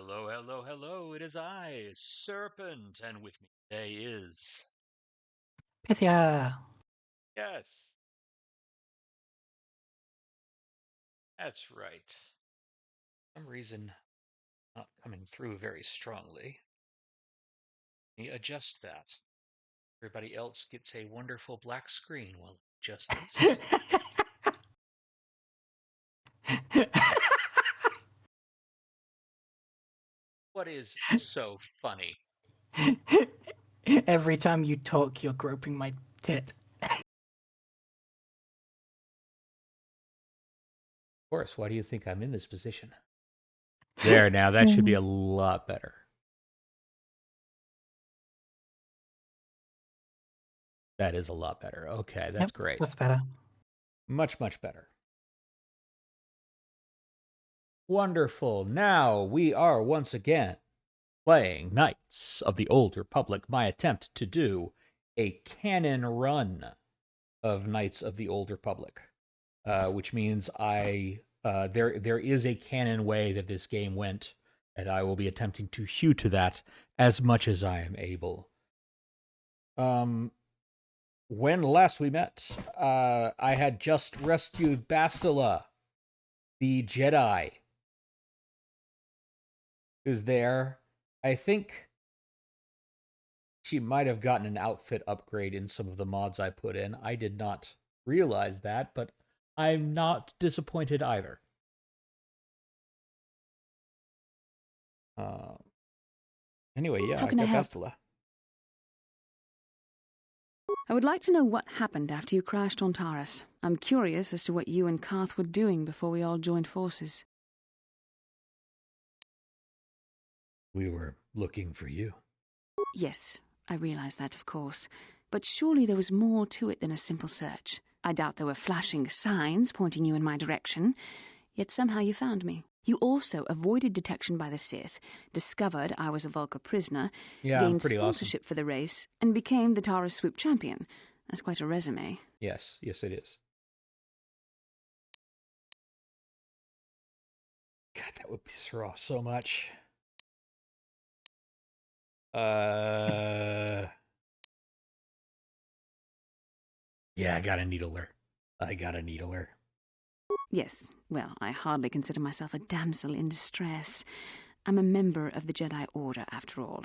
Hello, hello, hello. It is I, Serpent, and with me today is. Pythia. Yes, that's right. For some reason, not coming through very strongly. Let me adjust that. Everybody else gets a wonderful black screen while I adjust this. What is so funny? Every time you talk, you're groping my tit. Of course, why do you think I'm in this position? There, now that should be a lot better. That is a lot better. Okay, that's great. That's better. Much, much better. Wonderful. Now we are once again playing Knights of the Old Republic. My attempt to do a canon run of Knights of the Old Republic, which means there is a canon way that this game went, and I will be attempting to hew to that as much as I am able. When last we met, I had just rescued Bastila, the Jedi, who's there. I think she might have gotten an outfit upgrade in some of the mods I put in. I did not realize that, but I'm not disappointed either. Anyway, yeah, How can I got help? Bastila. I would like to know what happened after you crashed on Taurus. I'm curious as to what you and Karth were doing before we all joined forces. We were looking for you. Yes, I realize that, of course. But surely there was more to it than a simple search. I doubt there were flashing signs pointing you in my direction. Yet somehow you found me. You also avoided detection by the Sith, discovered I was a Vulca prisoner, gained pretty sponsorship awesome. for the race, and became the Taurus Swoop champion. That's quite a resume. Yes, it is. God, that would piss her off so much. Yeah, I gotta needle her. Yes, well, I hardly consider myself a damsel in distress. I'm a member of the Jedi Order, after all.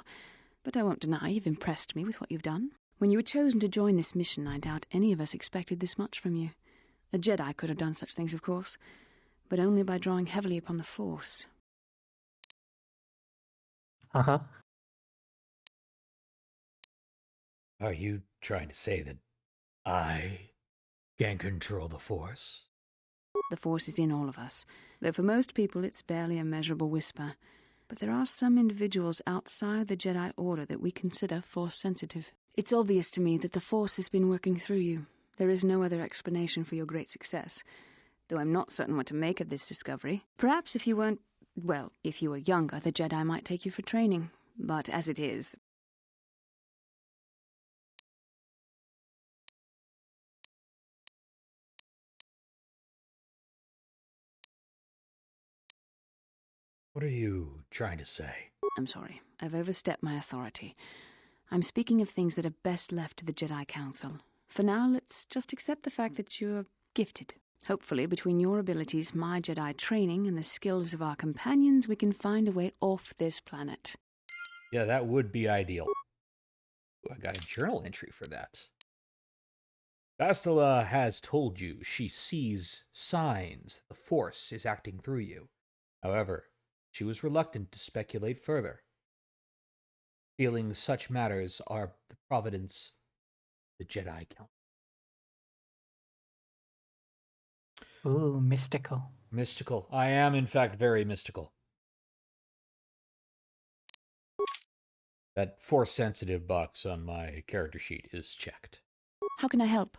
But I won't deny you've impressed me with what you've done. When you were chosen to join this mission, I doubt any of us expected this much from you. A Jedi could have done such things, of course, but only by drawing heavily upon the Force. Uh-huh. Are you trying to say that I can control the Force? The Force is in all of us, though for most people it's barely a measurable whisper. But there are some individuals outside the Jedi Order that we consider Force-sensitive. It's obvious to me that the Force has been working through you. There is no other explanation for your great success, though I'm not certain what to make of this discovery. Perhaps if you weren't... well, if you were younger, the Jedi might take you for training. But as it is... What are you trying to say? I'm sorry, I've overstepped my authority. I'm speaking of things that are best left to the Jedi Council. For now, let's just accept the fact that you're gifted. Hopefully, between your abilities, my Jedi training, and the skills of our companions, we can find a way off this planet. Yeah, that would be ideal. Ooh, I got a journal entry for that. Bastila has told you she sees signs the Force is acting through you. However, she was reluctant to speculate further. feeling such matters are the providence of the Jedi Council. Ooh, mystical. Mystical. I am, in fact, very mystical. That force sensitive box on my character sheet is checked. How can I help?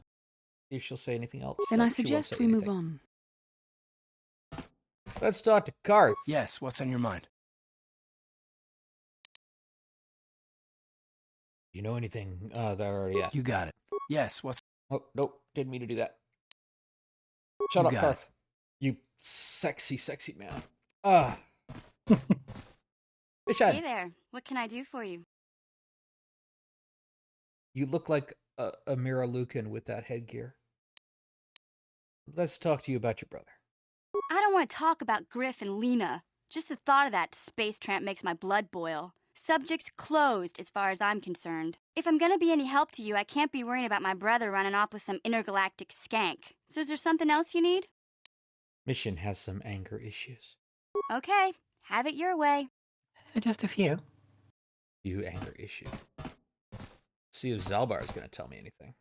See if she'll say anything else. Then Nope, I she won't suggest say we move anything. on. Let's talk to Karth. Yes, what's on your mind? You know anything that I already asked? You got it. Yes, what's... Oh, nope. Didn't mean to do that. Shut You up, got Karth. You sexy, sexy man. Ah. Bishad, Hey there. What can I do for you? you look like a Mira Lucan with that headgear. Let's talk to you about your brother. I don't want to talk about Griff and Lena. Just the thought of that space tramp makes my blood boil. Subject's closed as far as I'm concerned. If I'm gonna be any help to you, I can't be worrying about my brother running off with some intergalactic skank. So is there something else you need? Mission has some anger issues. Okay, have it your way. Just a few. Few anger issues. See if Zalbar is going to tell me anything.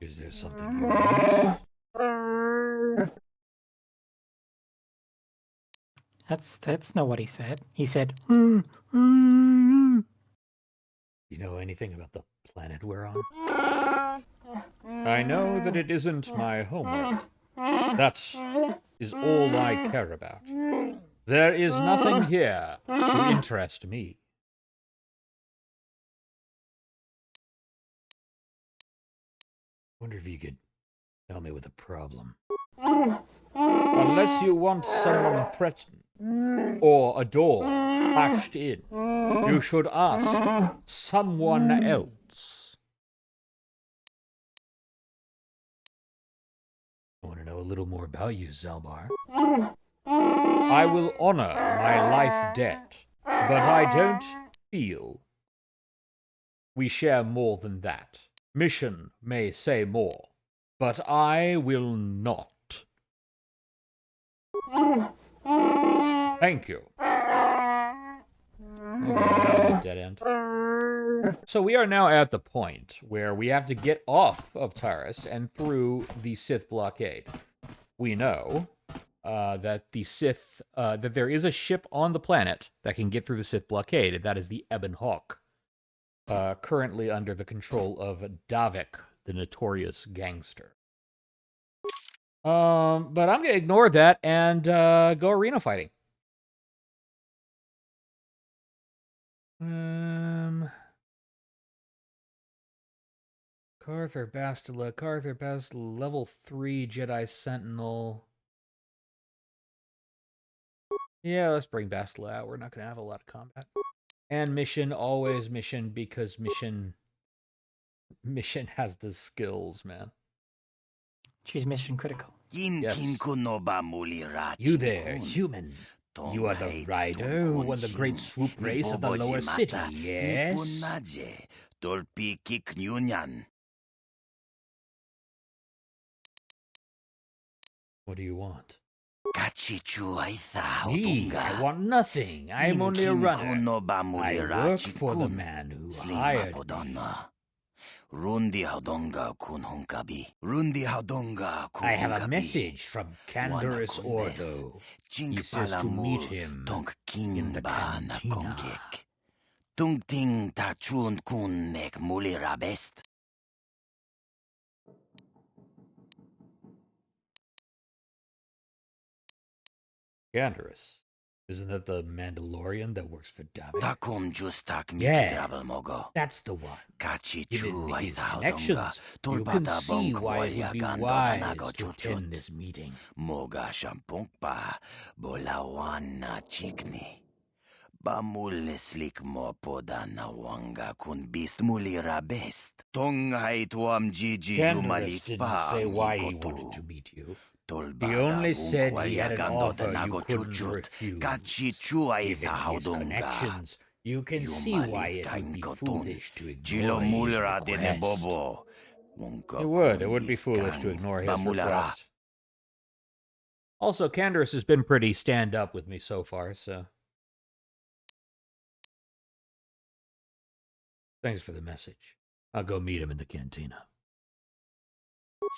Is there something you want? That's not what he said. He said, You know anything about the planet we're on? I know that it isn't my homeworld. That is all I care about. There is nothing here to interest me. Wonder if you could help me with a problem. Unless you want someone threatened or a door bashed in, you should ask someone else. I want to know a little more about you, Zalbar. I will honor my life debt, but I don't feel we share more than that. Mission may say more, but I will not. Thank you. Okay, that was a dead end. So we are now at the point where we have to get off of Taris and through the Sith blockade. We know that the Sith, that there is a ship on the planet that can get through the Sith blockade, and that is the Ebon Hawk, currently under the control of Davik, the notorious gangster. But I'm gonna ignore that and go arena fighting. Carther Bastila, level 3 Jedi Sentinel. Yeah, let's bring Bastila out. We're not gonna have a lot of combat. And mission, always mission, because mission has the skills, man. she's mission critical. Yes. You there, human. You are the rider who won the great swoop race of the lower city, yes? What do you want? Me? I want nothing. I am only a runner. I work for the man who hired me. I have a message from Canderous Ordo. He says to meet him in the cantina. Canderous? Isn't that the Mandalorian that works for Davik? Yeah, that's the one. Given his connections, you can see why it would be wise to attend this meeting. Canderous didn't say why he wanted to meet you. He only said he had an offer you couldn't refuse. Given his connections, you can see why it would be foolish to ignore his request. It would be foolish to ignore his request. Also, Canderous has been pretty stand-up with me so far, so Thanks for the message. I'll go meet him in the cantina.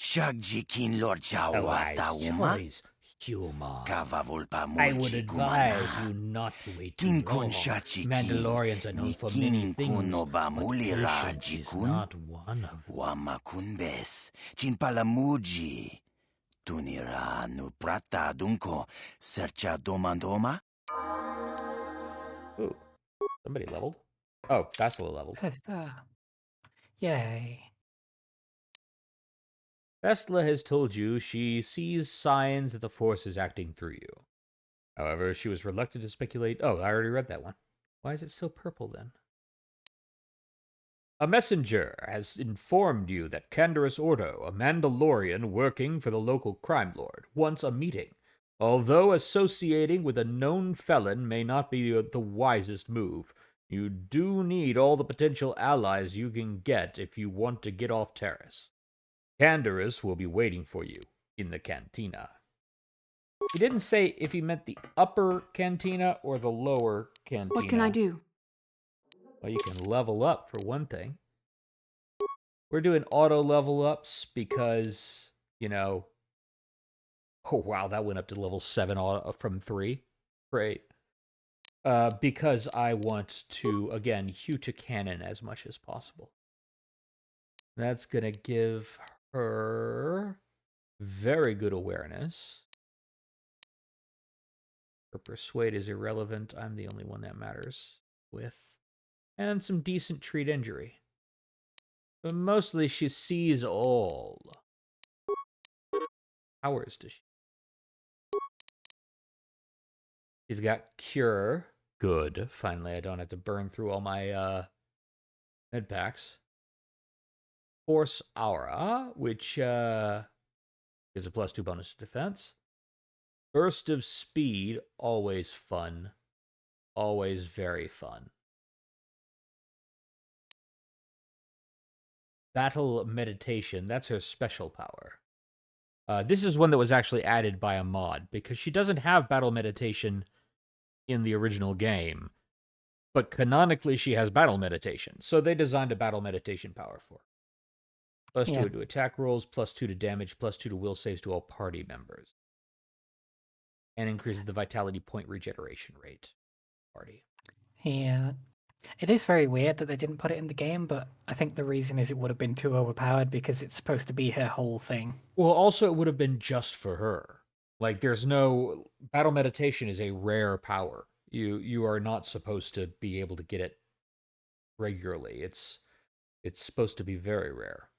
Shagjikin Lord A wise Chawata choice, Huma. Kavavulpa I would Mulchi advise Kumana. you not to wait too Kin long. kun shachiki. Mandalorians are known for many Nikin things, kunoba but mulira patience is jikun. not one of them. Wamakunbes. Chinpalamuji. Tunira nu prata dunko. Sercha domandoma. Ooh, somebody leveled. Oh, Bastila leveled. Yay. Bastila has told you she sees signs that the Force is acting through you. However, she was reluctant to speculate. Oh, I already read that one. Why is it still purple then? A messenger has informed you that Canderous Ordo, a Mandalorian working for the local crime lord, wants a meeting. Although associating with a known felon may not be the wisest move, you do need all the potential allies you can get if you want to get off Terrace. Canderous will be waiting for you in the cantina. He didn't say if he meant the upper cantina or the lower cantina. What can I do? Well, you can level up for one thing. We're doing auto level ups because, oh wow, that went up to level 7 from 3. Great. Because I want to, again, hew to cannon as much as possible. That's going to give her very good awareness. Her persuade is irrelevant. I'm the only one that matters with. And some decent treat injury. But mostly she sees all. Powers does she? She's got cure. Good. Finally, I don't have to burn through all my med packs. Force aura, which gives a +2 bonus to defense. Burst of speed, always fun. Always very fun. Battle meditation, that's her special power. This is one that was actually added by a mod, because she doesn't have battle meditation in the original game, but canonically she has battle meditation, so they designed a battle meditation power for her. +2 to attack rolls, +2 to damage, +2 to will saves to all party members. And increases the vitality point regeneration rate. Party. Yeah. It is very weird that they didn't put it in the game, but I think the reason is it would have been too overpowered because it's supposed to be her whole thing. Well, also it would have been just for her. Like, there's no... Battle meditation is a rare power. You are not supposed to be able to get it regularly. It's supposed to be very rare.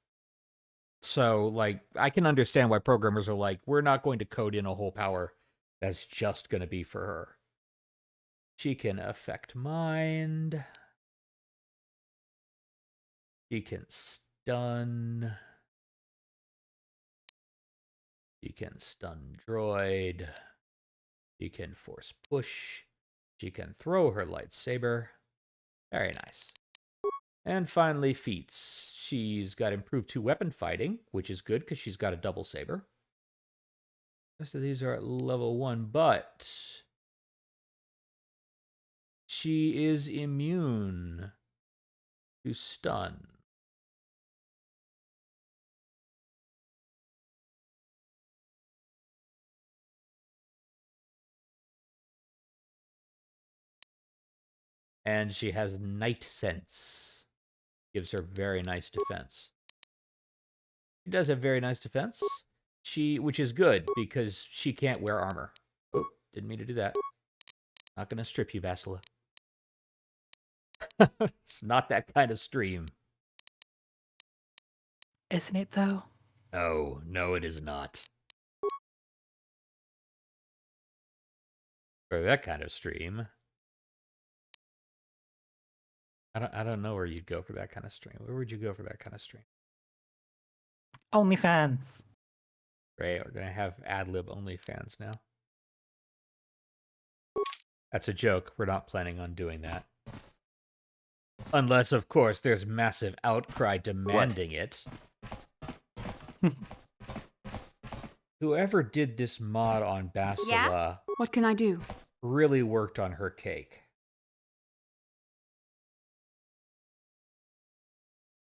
So, like, I can understand why programmers are like, we're not going to code in a whole power that's just going to be for her. She can affect mind. She can stun. She can stun droid. She can force push. She can throw her lightsaber. Very nice. And finally, feats. She's got improved 2 weapon fighting, which is good because she's got a double saber. The rest of these are at level 1, but she is immune to stun. And she has Night Sense. Gives her very nice defense. She does have very nice defense. Which is good, because she can't wear armor. Oh, didn't mean to do that. Not gonna strip you, Bastila. It's not that kind of stream. Isn't it, though? No, it is not. For that kind of stream. I don't know where you'd go for that kind of stream. Where would you go for that kind of stream? OnlyFans. Great, we're gonna have ad-lib OnlyFans now. That's a joke. We're not planning on doing that. Unless, of course, there's massive outcry demanding it. Whoever did this mod on Bastila Yeah? What can I do? really worked on her cake.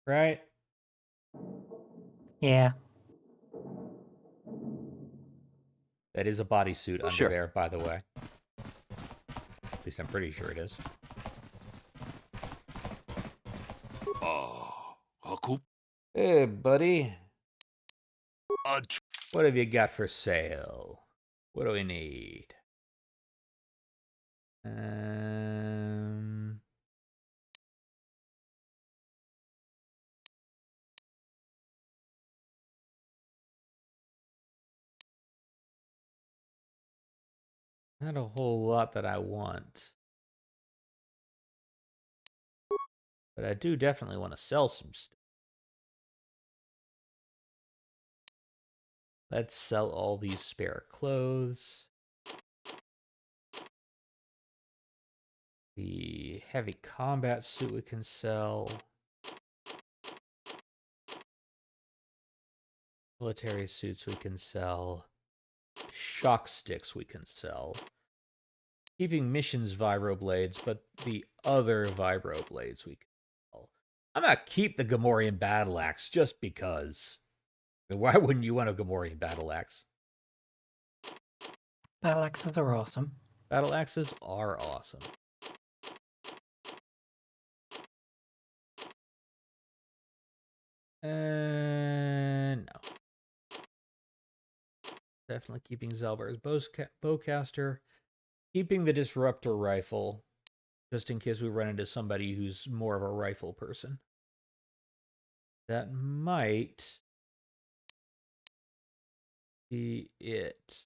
Right? Yeah. That is a bodysuit under Sure. there, by the way. At least I'm pretty sure it is. Hey, buddy. What have you got for sale? What do we need? Not a whole lot that I want. But I do definitely want to sell some stuff. Let's sell all these spare clothes. The heavy combat suit we can sell. Military suits we can sell. Shock sticks we can sell. Keeping missions vibroblades, but the other vibroblades we can sell. I'm gonna keep the Gamorrean battle axe just because. I mean, why wouldn't you want a Gamorrean battle axe? Battle axes are awesome. Battle axes are awesome. No. Definitely keeping Zelbar's bowcaster. Keeping the disruptor rifle, just in case we run into somebody who's more of a rifle person. That might be it.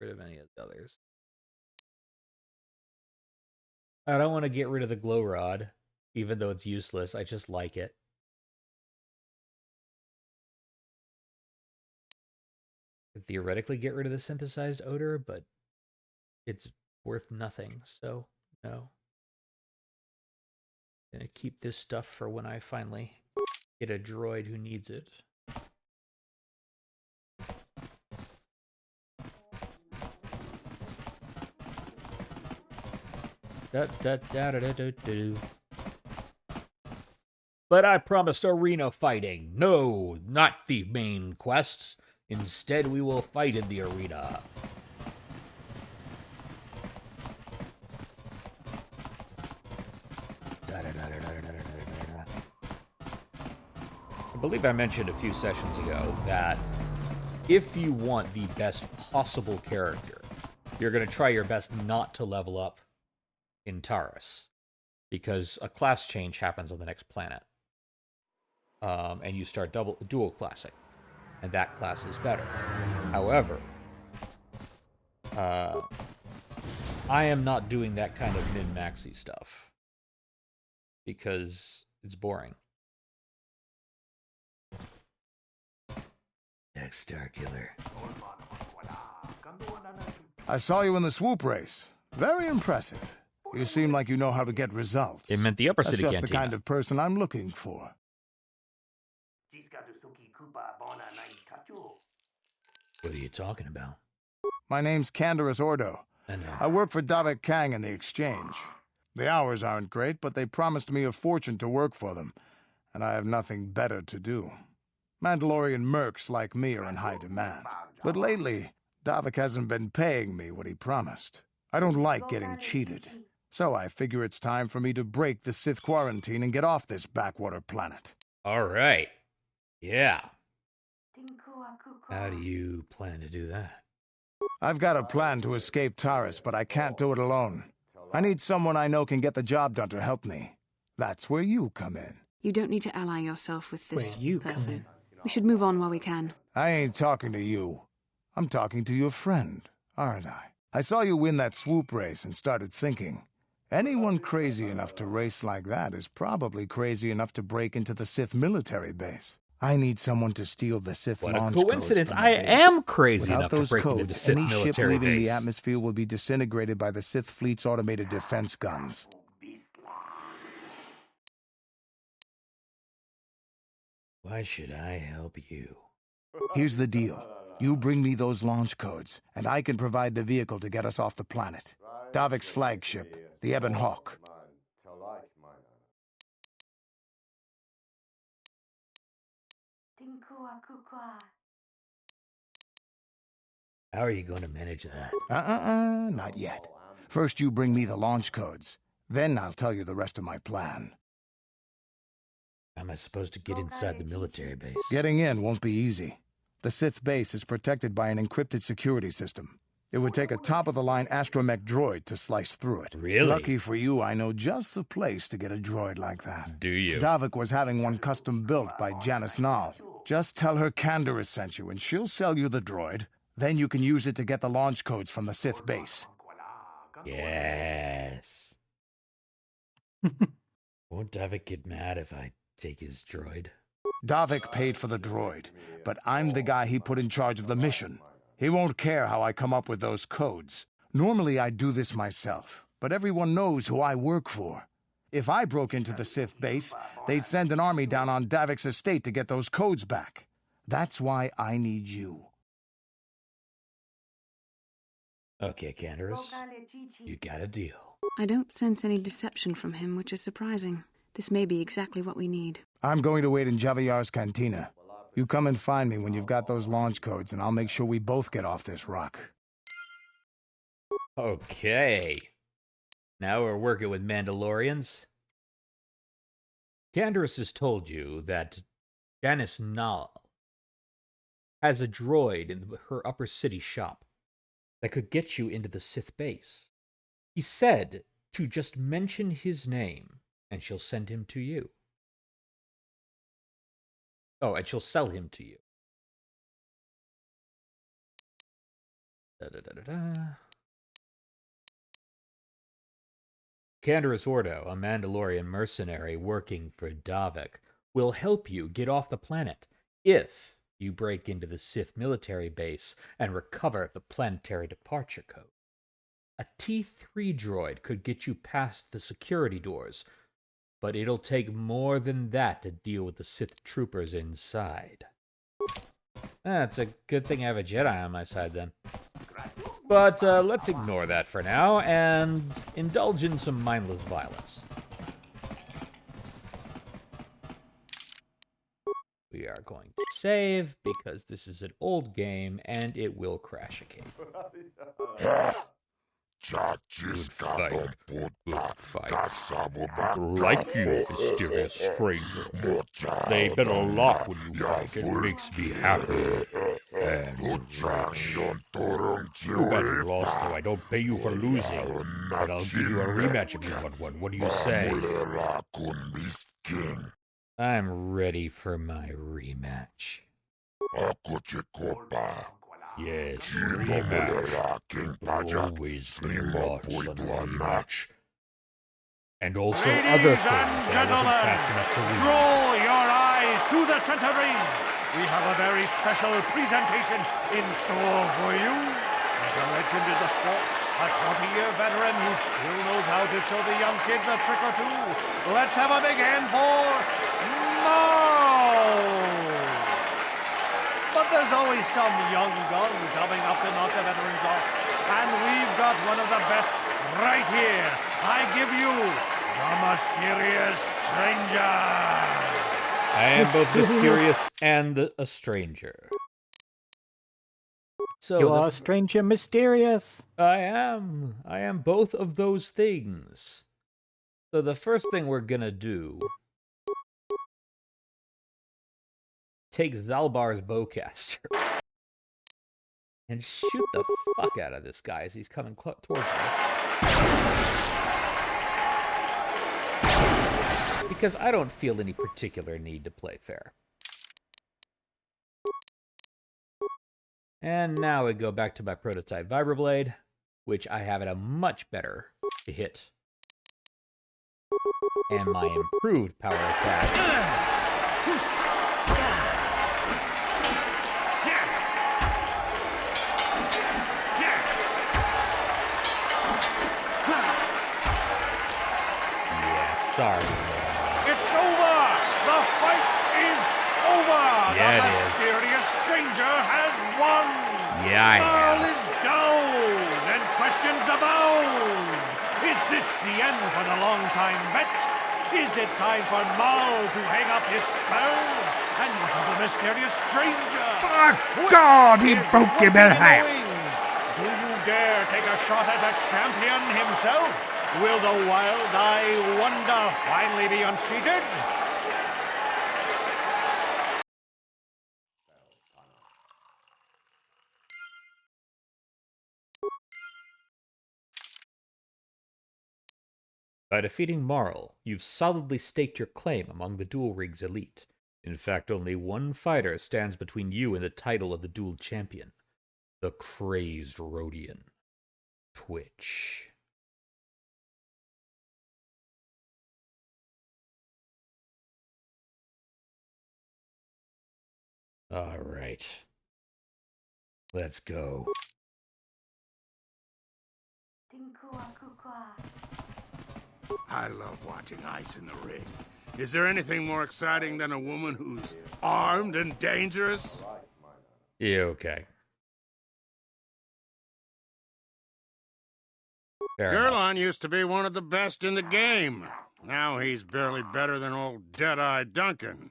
Get rid of any of the others. I don't want to get rid of the glow rod, even though it's useless. I just like it. Could theoretically get rid of the synthesized odor, but it's worth nothing, so no. Gonna keep this stuff for when I finally get a droid who needs it. But I promised arena fighting. No, not the main quests. Instead, we will fight in the arena. I believe I mentioned a few sessions ago that if you want the best possible character, you're going to try your best not to level up in Taurus, because a class change happens on the next planet. And you start dual classing, and that class is better. However, I am not doing that kind of min-maxy stuff because it's boring. Star Killer. I saw you in the swoop race. Very impressive. You seem like you know how to get results. It meant the upper That's city just cantina. the kind of person I'm looking for. What are you talking about? My name's Canderous Ordo. I work for Davik Kang in the exchange. The hours aren't great, but they promised me a fortune to work for them, and I have nothing better to do. Mandalorian mercs like me are in high demand. But lately, Davik hasn't been paying me what he promised. I don't like getting cheated. So I figure it's time for me to break the Sith quarantine and get off this backwater planet. All right. Yeah. How do you plan to do that? I've got a plan to escape Taurus, but I can't do it alone. I need someone I know can get the job done to help me. That's where you come in. You don't need to ally yourself with this Where you come person. in. We should move on while we can. I ain't talking to you. I'm talking to your friend, aren't I? I saw you win that swoop race and started thinking. Anyone crazy enough to race like that is probably crazy enough to break into the Sith military base. I need someone to steal the Sith What a launch codes coincidence. from the I base. am crazy Without enough to those break into the codes, Sith any ship military leaving base. the atmosphere will be disintegrated by the Sith fleet's automated defense guns. Why should I help you? Here's the deal. You bring me those launch codes, and I can provide the vehicle to get us off the planet. Davik's flagship, the Ebon Hawk. How are you going to manage that? Not yet. First you bring me the launch codes. Then I'll tell you the rest of my plan. How am I supposed to get inside the military base? Getting in won't be easy. The Sith base is protected by an encrypted security system. It would take a top-of-the-line astromech droid to slice through it. Really? Lucky for you, I know just the place to get a droid like that. Do you? Davik was having one custom built by Janice Nall. Just tell her Canderous sent you, and she'll sell you the droid. Then you can use it to get the launch codes from the Sith base. Yes. Won't Davik get mad if I take his droid? Davik paid for the droid, but I'm the guy he put in charge of the mission. He won't care how I come up with those codes. Normally I'd do this myself, but everyone knows who I work for. If I broke into the Sith base, they'd send an army down on Davik's estate to get those codes back. That's why I need you. Okay, Canderous. You got a deal. I don't sense any deception from him, which is surprising. This may be exactly what we need. I'm going to wait in Javiyar's cantina. You come and find me when you've got those launch codes, and I'll make sure we both get off this rock. Okay. Now we're working with Mandalorians. Canderous has told you that Janice Nall has a droid in her upper city shop that could get you into the Sith base. He said to just mention his name, and she'll send him to you. Oh, and she'll sell him to you. Canderous Ordo, a Mandalorian mercenary working for Davik, will help you get off the planet if you break into the Sith military base and recover the planetary departure code. A T3 droid could get you past the security doors, but it'll take more than that to deal with the Sith troopers inside. It's a good thing I have a Jedi on my side, then. But let's ignore that for now and indulge in some mindless violence. We are going to save because this is an old game and it will crash again. Good fight. Good fight. Like you, mysterious stranger. They bet a lot when you fight. It makes me happy. And rich. Too bad you lost, though. I don't pay you for losing. But I'll give you a rematch if you want one. What do you say? I'm ready for my rematch. Yes, rematch. Always been lots on a rematch. And also other things that I wasn't fast enough to read. Draw your eyes to the center ring. We have a very special presentation in store for you. He's a legend in the sport, a 20-year veteran who still knows how to show the young kids a trick or two. Let's have a big hand for Mao! But there's always some young gun coming up to knock the veterans off. And we've got one of the best right here. I give you the Mysterious Stranger. I am both mysterious and a stranger. So You are a stranger mysterious. I am both of those things. So the first thing we're gonna do, take Zalbar's bowcaster and shoot the fuck out of this guy as he's coming towards me. Because I don't feel any particular need to play fair. And now we go back to my prototype Vibroblade, which I have at a much better hit. And my improved power attack. Sorry. It's over! The fight is over! Yeah, the it is. Mysterious Stranger has won! Yeah, I All have. is down, and questions abound! Is this the end for the long-time bet? Is it time for Maul to hang up his spells? And what of the mysterious stranger? By God, he broke him in half. Do you dare take a shot at the champion himself? Will the wild-eye wonder finally be unseated? By defeating Marl, you've solidly staked your claim among the Duel Ring's elite. In fact, only one fighter stands between you and the title of the Duel Champion. The crazed Rhodian. Twitch. Alright. Let's go. I love watching ice in the ring. Is there anything more exciting than a woman who's armed and dangerous? Yeah, okay. Fair enough. Gerlon used to be one of the best in the game. Now he's barely better than old Dead-Eye Duncan.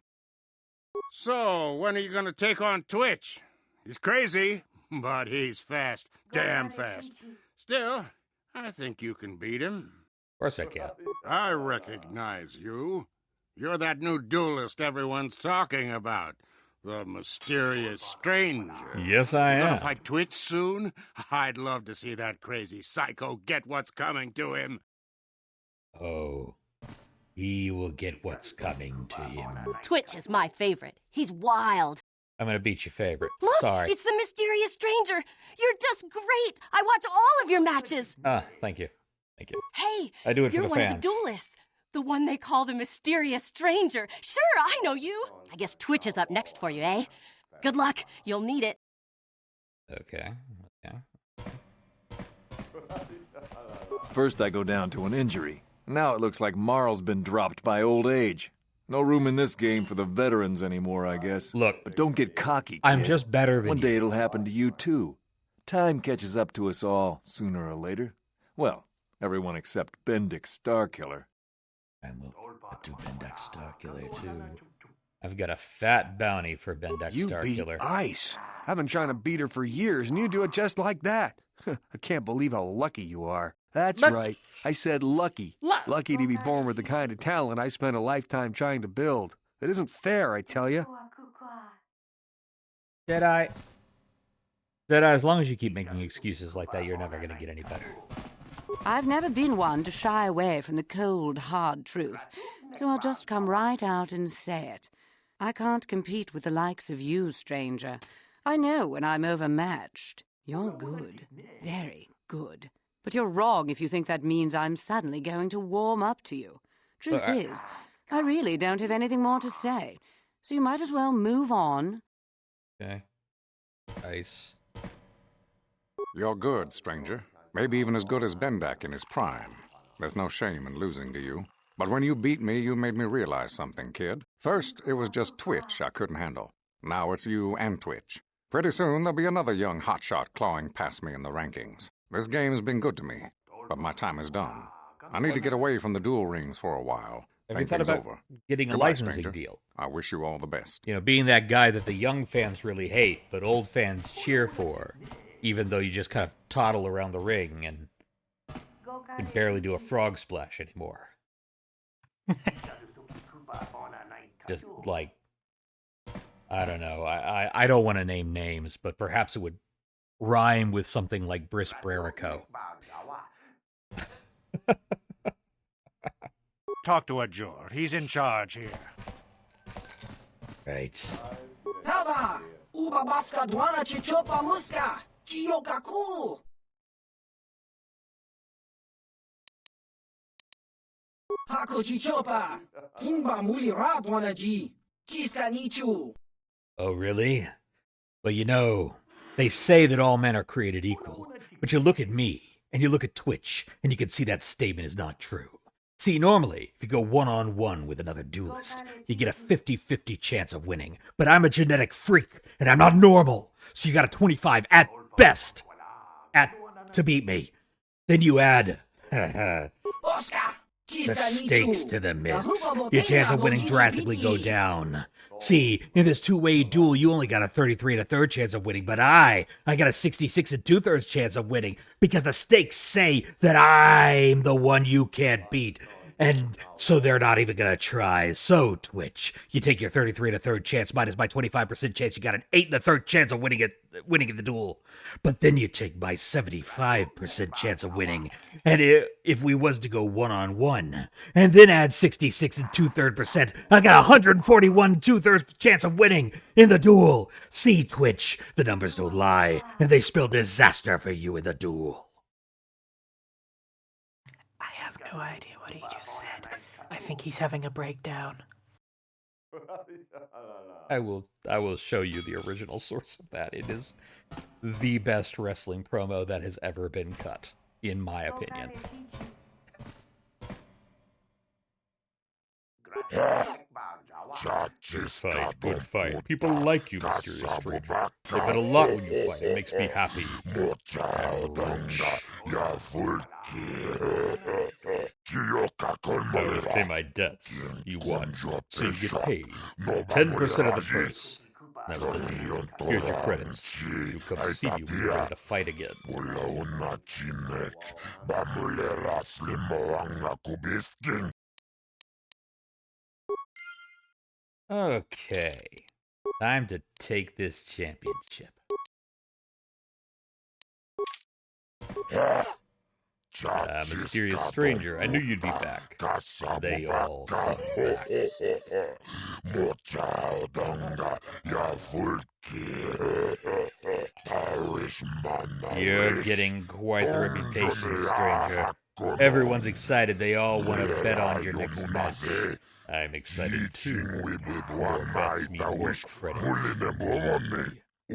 So, when are you gonna take on Twitch? He's crazy, but he's fast. Damn fast. Still, I think you can beat him. Of course I can. I recognize you. You're that new duelist everyone's talking about. The mysterious stranger. Yes, I You am. gonna fight Twitch soon? I'd love to see that crazy psycho get what's coming to him. Oh. He will get what's coming to him. Twitch is my favorite. He's wild. I'm gonna beat your favorite. Look, Sorry. it's the mysterious stranger. You're just great. I watch all of your matches. Thank you. Thank you. Hey, I do it for you're the one fans. of the duelists. The one they call the mysterious stranger. Sure, I know you. I guess Twitch is up next for you, eh? Good luck. You'll need it. Okay. Okay. First I go down to an injury. Now it looks like Marl's been dropped by old age. No room in this game for the veterans anymore, I guess. Look. But don't get cocky, kid. I'm just better than One you. day it'll happen to you, too. Time catches up to us all, sooner or later. Well, everyone except Bendix Starkiller. I will do Bendak Starkiller, too. I've got a fat bounty for Bendak You beat Starkiller. Ice. I've been trying to beat her for years, and you do it just like that. I can't believe how lucky you are. That's right. I said lucky. Lucky to be born with the kind of talent I spent a lifetime trying to build. It isn't fair, I tell you. Jedi, as long as you keep making excuses like that, you're never going to get any better. I've never been one to shy away from the cold, hard truth, so I'll just come right out and say it. I can't compete with the likes of you, stranger. I know when I'm overmatched. You're good. Very good. But you're wrong if you think that means I'm suddenly going to warm up to you. Truth is, I really don't have anything more to say, so you might as well move on. Okay. Ice. You're good, stranger. Maybe even as good as Bendak in his prime. There's no shame in losing to you. But when you beat me, you made me realize something, kid. First, it was just Twitch I couldn't handle. Now it's you and Twitch. Pretty soon, there'll be another young hotshot clawing past me in the rankings. This game's been good to me, but my time is done. I need to get away from the duel rings for a while. Have you Think thought things about over. getting a Goodbye, licensing stranger. deal? I wish you all the best. You know, being that guy that the young fans really hate, but old fans cheer for, even though you just kind of toddle around the ring and can barely do a frog splash anymore. Just like, I don't know. I don't want to name names, but perhaps it would rhyme with something like Briss Brerico. Talk to Ajor. He's in charge here. Right. Hava! Uba baska dwana chichopa muska! Chiyokaku! Hako chichopa! Kimba muli ra dwana ji! Chiska nichu! Oh, really? Well, you know, they say that all men are created equal. But you look at me, and you look at Twitch, and you can see that statement is not true. See, normally, if you go one-on-one with another duelist, you get a 50-50 chance of winning. But I'm a genetic freak, and I'm not normal. So you got a 25 at best to beat me. Then you add... Oscar! The stakes to the myths. Your chance of winning drastically go down. See, in this two-way duel, you only got a 33 1/3 chance of winning, but I got a 66 2/3 chance of winning because the stakes say that I'm the one you can't beat. And so they're not even gonna try. So, Twitch, you take your 33 1/3 chance minus my 25% chance. You got an 8 1/3 chance of winning the duel. But then you take my 75% chance of winning. And if we was to go 1-on-1, and then add 66 2/3%, I got 141 2/3 chance of winning in the duel. See, Twitch, the numbers don't lie, and they spell disaster for you in the duel. I have no idea what he just said. I think he's having a breakdown. I will show you the original source of that. It is the best wrestling promo that has ever been cut, in my opinion. Good fight. People like you, mysterious stranger. They bet a lot when you fight. It makes me happy. I'm rich. I just pay my debts. You won, so you get paid. 10% of the purse. That was the deal. Here's your credits. You come see me when you're ready to fight again. Okay. Time to take this championship. Mysterious stranger, I knew you'd be back. They all come back. You're getting quite the reputation, stranger. Everyone's excited. They all want to bet on your next match. I'm excited too. More bets mean more credits for me. I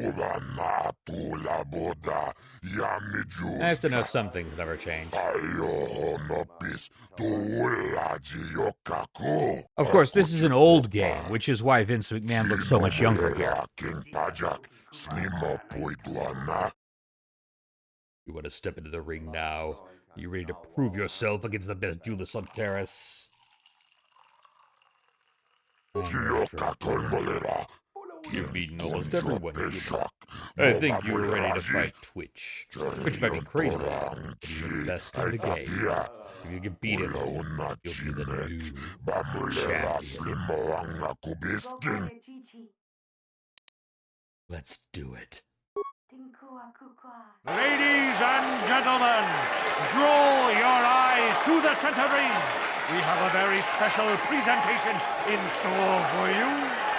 have to know some things never change. Of course, this is an old game, which is why Vince McMahon looks so much younger here. You want to step into the ring now? Are you ready to prove yourself against the best duelist on Terrace? You've beaten almost everyone, human. I think you're ready to fight Twitch. Twitch might be crazy, but he's the best in the game. If you can beat him, you'll be the new champion. Let's do it. Ladies and gentlemen, draw your eyes to the center ring. We have a very special presentation in store for you.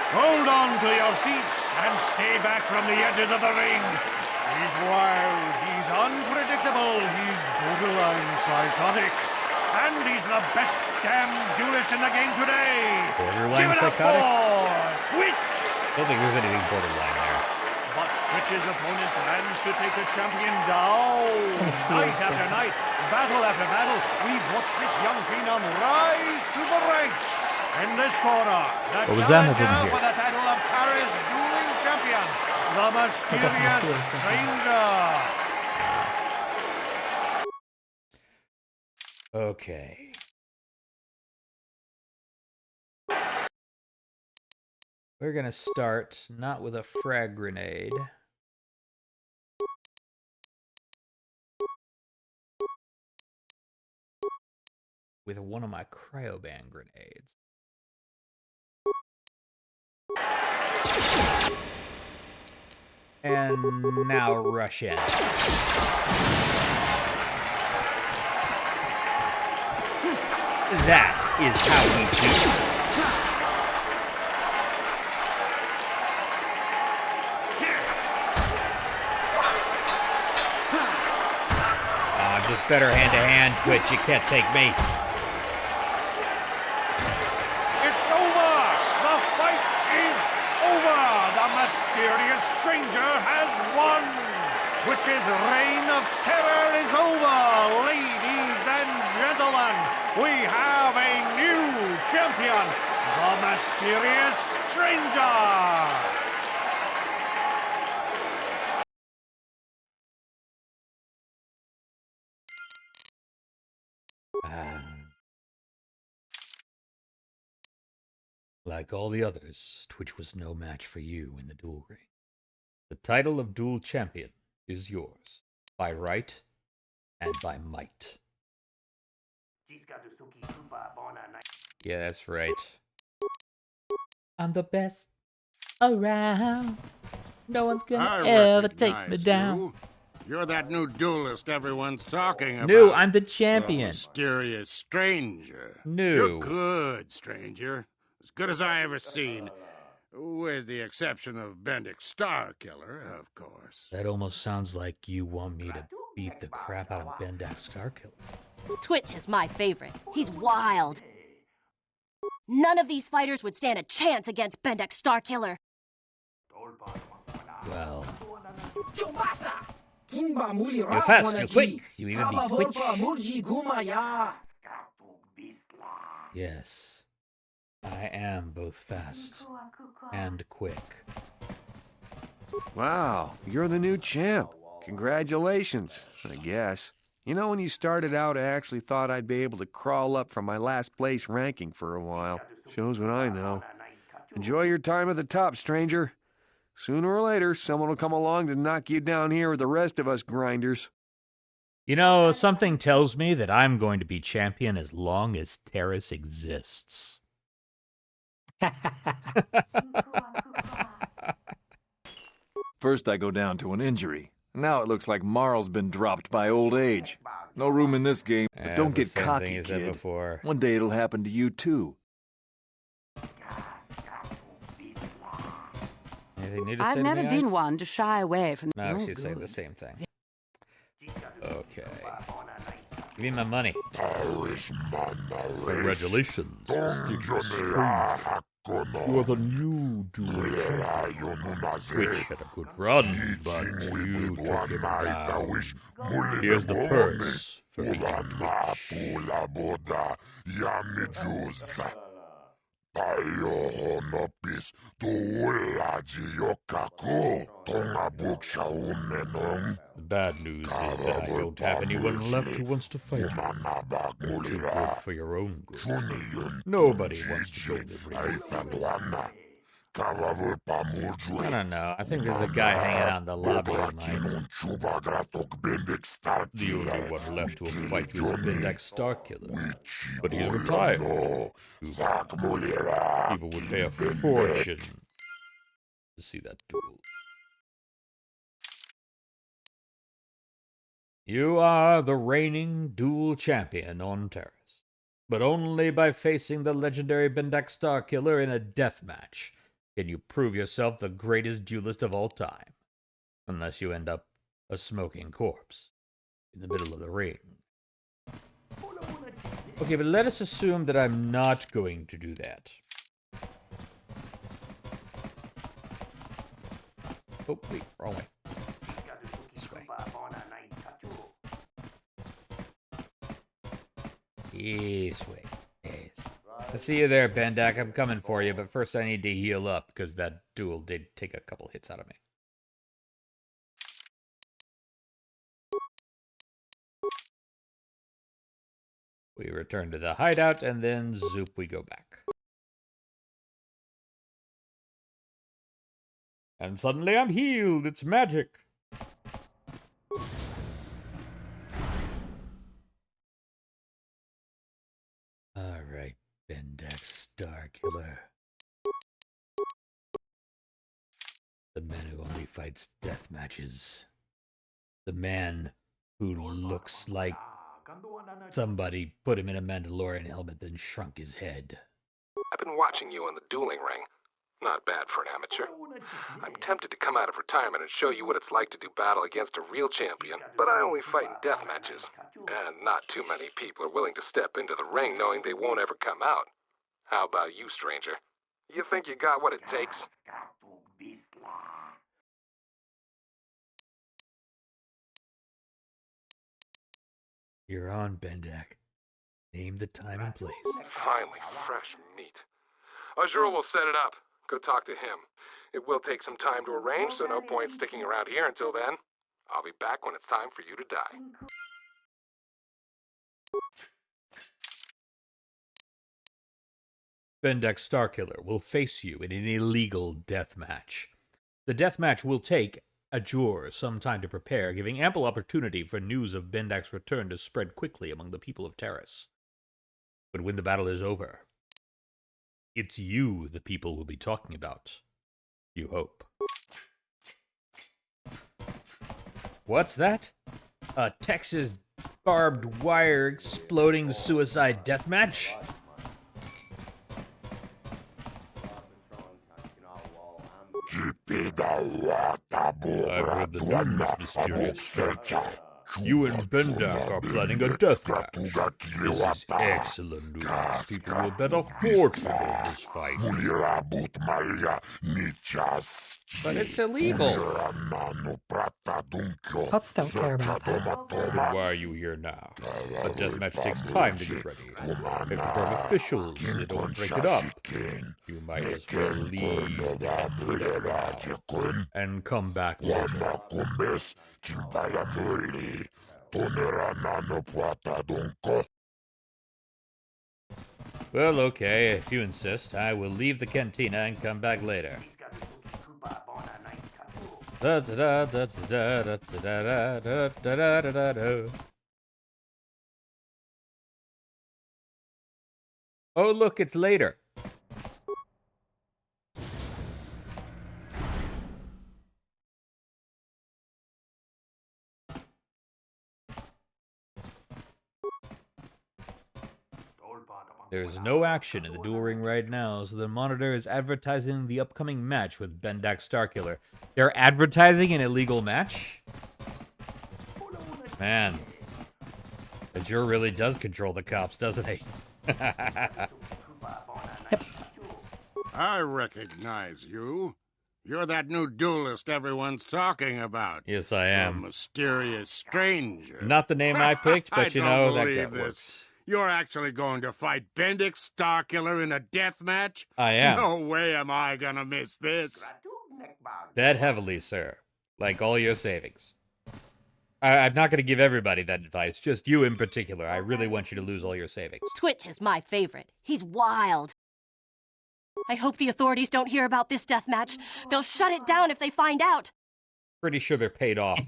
Hold on to your seats and stay back from the edges of the ring. He's wild, he's unpredictable, he's borderline psychotic. And he's the best damn duelist in the game today. Borderline Give it psychotic? up for Twitch! I don't think there's anything borderline there. But Twitch's opponent plans to take the champion down. Night after night, battle after battle, we've watched this young phenom rise through the ranks. In this corner, the challenger for the title of Tara's dueling champion, the mysterious stranger. Okay. We're gonna start not with a frag grenade. With one of my cryoban grenades. And now rush in. That is how we do it. Just better hand-to-hand, Twitch. You can't take me. It's over! The fight is over! The mysterious stranger has won! Twitch's reign of terror is over! Ladies and gentlemen, we have a new champion, the mysterious stranger! Like all the others, Twitch was no match for you in the duel ring. The title of duel champion is yours, by right and by might. Yeah, that's right. I'm the best around. No one's gonna ever take me down. You're that new duelist everyone's talking about. No, I'm the champion. The mysterious stranger. No. You're good, stranger. As good as I ever seen. With the exception of Bendick Starkiller, of course. That almost sounds like you want me to beat the crap out of Bendak Starkiller. Twitch is my favorite. He's wild. None of these fighters would stand a chance against Bendak Starkiller. Well, You're fast, you're quick, you even beat Twitch. Yes, I am both fast and quick. Wow, you're the new champ. Congratulations, I guess. You know, when you started out, I actually thought I'd be able to crawl up from my last place ranking for a while. Shows what I know. Enjoy your time at the top, stranger. Sooner or later, someone will come along to knock you down here with the rest of us grinders. You know, something tells me that I'm going to be champion as long as Terrace exists. First I go down to an injury. Now it looks like Marl's been dropped by old age. No room in this game, but don't get cocky, kid. One day it'll happen to you too. I've never been one to shy away from... No, she's saying the same thing. Okay. Give me my money. Congratulations, Mysterious Stranger. You are the new duel champion. Twitch had a good run, but you took him down. Here's the purse for beating Twitch. The bad news is that I don't have anyone left who wants to fight you. You're too good for your own good. Nobody wants to go in the ring with you. I don't know. I think there's a guy hanging out in the lobby tonight. The only one left to fight you is Bendak Starkiller. But he's retired. People would pay a fortune to see that duel. You are the reigning duel champion on Terrace, but only by facing the legendary Bendak Starkiller in a death match can you prove yourself the greatest duelist of all time, unless you end up a smoking corpse in the middle of the ring. Okay, but let us assume that I'm not going to do that. Oh, wait, wrong way. This way. This way. Yes. I see you there, Bendak. I'm coming for you, but first I need to heal up, because that duel did take a couple hits out of me. We return to the hideout, and then zoop, we go back. And suddenly I'm healed. It's magic. All right, Bendak Starkiller. The man who only fights death matches. The man who looks like somebody put him in a Mandalorian helmet, then shrunk his head. I've been watching you on the dueling ring. Not bad for an amateur. I'm tempted to come out of retirement and show you what it's like to do battle against a real champion, but I only fight in death matches. And not too many people are willing to step into the ring knowing they won't ever come out. How about you, stranger? You think you got what it takes? You're on, Bendak. Name the time and place. Finally, fresh meat. Azura will set it up. Go talk to him. It will take some time to arrange, so no point sticking around here until then. I'll be back when it's time for you to die. Bendak Starkiller will face you in an illegal death match. The death match will take Ajur some time to prepare, giving ample opportunity for news of Bendak's return to spread quickly among the people of Terrace. But when the battle is over, it's you the people will be talking about. You hope. What's that? A Texas barbed wire exploding suicide deathmatch? I've heard the news, mysterious stranger. You and Bendak are planning a death match. This is excellent news. People will bet a fortune on this fight. But it's illegal. Pots don't care about that. Then why are you here now? A death match takes time to get ready. You have to prepare officials so they don't break it up. You might as well leave the country now and come back later. Well, okay, if you insist, I will leave the cantina and come back later. Oh, look, it's later. There's no action in the duel ring right now, so the monitor is advertising the upcoming match with Bendak Starkiller. They're advertising an illegal match? Man, Ajur really does control the cops, doesn't he? I recognize you. You're that new duelist everyone's talking about. Yes, I am. The mysterious stranger. Not the name I picked, but you know, that guy works. You're actually going to fight Bendak Starkiller in a death match? I am. No way am I gonna miss this. Bet heavily, sir. Like all your savings. I'm not going to give everybody that advice, just you in particular. I really want you to lose all your savings. Twitch is my favorite. He's wild. I hope the authorities don't hear about this death match. They'll shut it down if they find out. Pretty sure they're paid off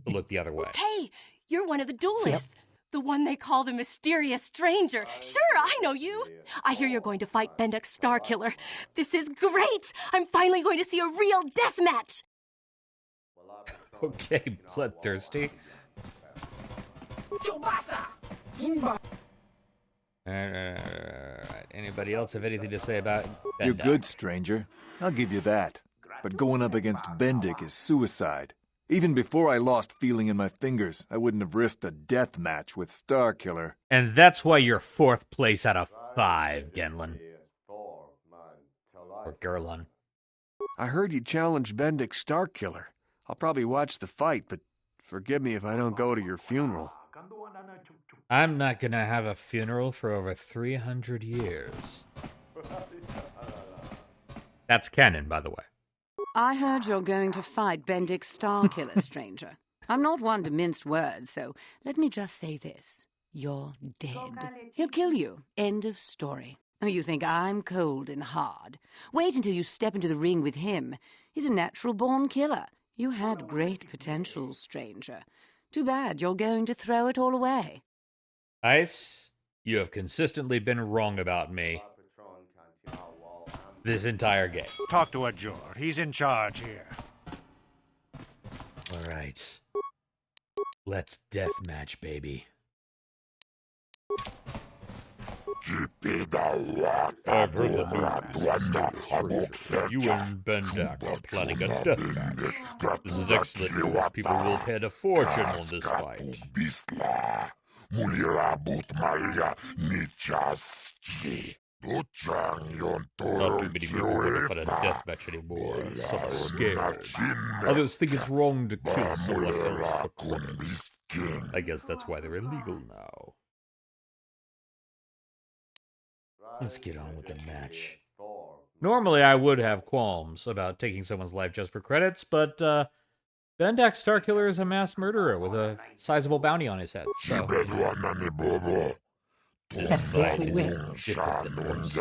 to look the other way. Hey, you're one of the duelists. Yep. The one they call the mysterious stranger. Sure, I know you. I hear you're going to fight Bendak Starkiller. This is great. I'm finally going to see a real death match. Okay, bloodthirsty. Alright. Anybody else have anything to say about Bendak? You're good, stranger. I'll give you that. But going up against Bendak is suicide. Even before I lost feeling in my fingers, I wouldn't have risked a death match with Starkiller. And that's why you're 4th place out of 5, Genlin. Or Gerlun. I heard you challenged Bendak Starkiller. I'll probably watch the fight, but forgive me if I don't go to your funeral. I'm not gonna have a funeral for over 300 years. That's canon, by the way. I heard you're going to fight Bendak Starkiller, stranger. I'm not one to mince words, so let me just say this. You're dead. He'll kill you. End of story. Oh, you think I'm cold and hard? Wait until you step into the ring with him. He's a natural-born killer. You had great potential, stranger. Too bad you're going to throw it all away. Ice, you have consistently been wrong about me. This entire game. Talk to Ajur. He's in charge here. All right. Let's deathmatch, baby. I've heard the news. You and Bendak are planning a deathmatch. This is excellent news. People will pay a fortune on this fight. Not too many people want to fight a deathmatch anymore. Some are scared. Others think it's wrong to kill someone else for credits. I guess that's why they're illegal now. Let's get on with the match. Normally, I would have qualms about taking someone's life just for credits, but Bendak Starkiller is a mass murderer with a sizable bounty on his head, so this fight is different than most.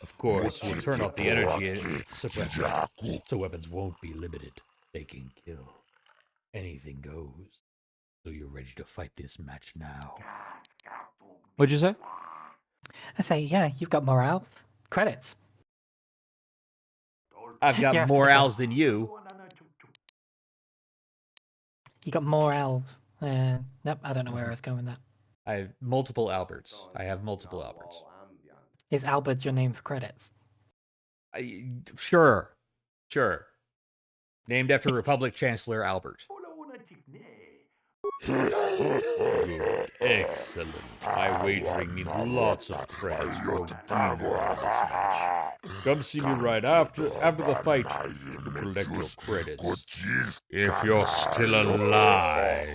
Of course, we'll turn off the energy suppressor, so weapons won't be limited. They can kill. Anything goes. So you're ready to fight this match now. What'd you say? I say, yeah, you've got morals. Credits. I've got more owls than you. You got more elves. Nope, I don't know where I was going with that. I have multiple Alberts. Is Albert your name for credits? Sure. Named after Republic Chancellor Albert. Good. Excellent. My wagering means lots of credits for a winner of this match. Come see me right after the fight to collect your credits. If you're still alive.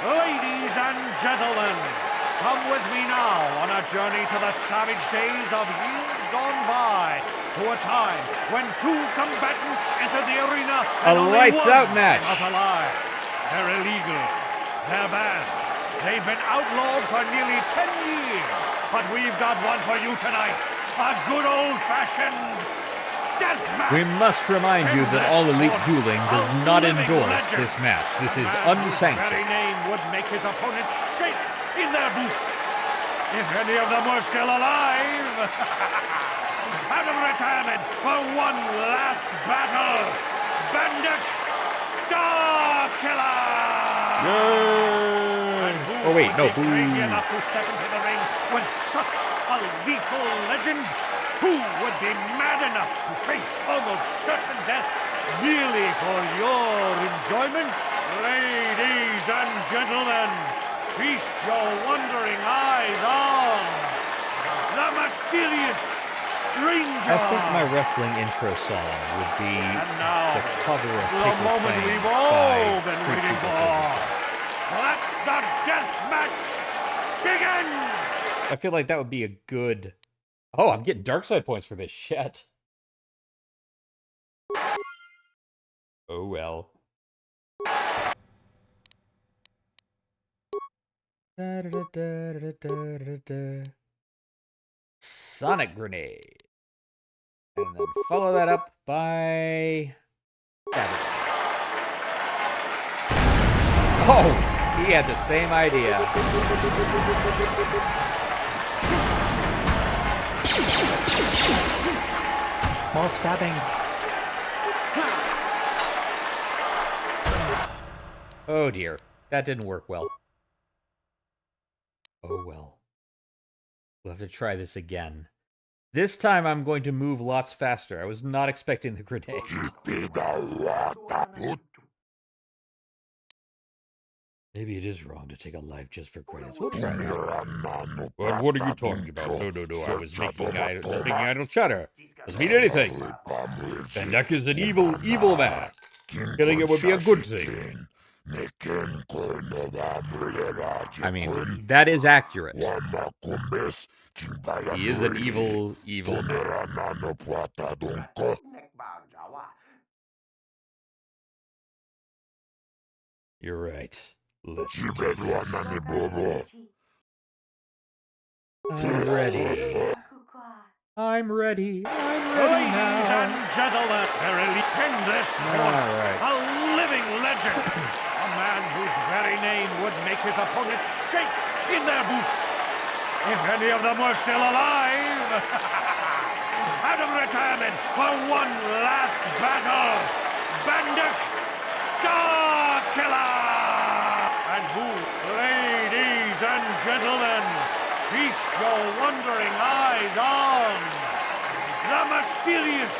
Ladies and gentlemen, come with me now on a journey to the savage days of years gone by, to a time when two combatants entered the arena and A only lights-out one match. came out alive. They're illegal. They're banned. They've been outlawed for nearly 10 years, but we've got one for you tonight. A good old-fashioned death match. We must remind you that All Elite Dueling does not endorse this match. This is Very unsanctioned. name would make his opponent shake in their boots. If any of them were still alive. Out of retirement for one last battle, Bandit Starkiller! Yay! Oh wait, no, boo. Crazy enough to step into the ring with such a lethal legend? Who would be mad enough to face almost certain death merely for your enjoyment? Ladies and gentlemen, feast your wondering eyes on the mysterious stranger. I think my wrestling intro song would be the cover of The Pickle moment Plains we've by all been Street waiting Super for. Soldier. Let the death match begin! I feel like that would be a good... Oh, I'm getting dark side points for this shit. Oh well. Sonic Grenade. And then follow that up by... Sabered. Oh, he had the same idea. More stabbing. Oh dear, that didn't work well. Oh well. We'll have to try this again. This time I'm going to move lots faster. I was not expecting the grenade. Maybe it is wrong to take a life just for credits. We'll try that. But what are you talking about? No. I was making idle chatter. Doesn't mean anything. Bendak is an evil man. Killing him would be a good thing. I mean, that is accurate. He is an evil man. You're right. Let's do this. I'm ready. I'm ready. Ladies and gentlemen, in this corner, a living legend. A man whose very name would make his opponents shake in their boots. If any of them were still alive. Out of retirement for one last battle, Bandit Starkiller! And who, ladies and gentlemen, feast your wondering eyes on the mysterious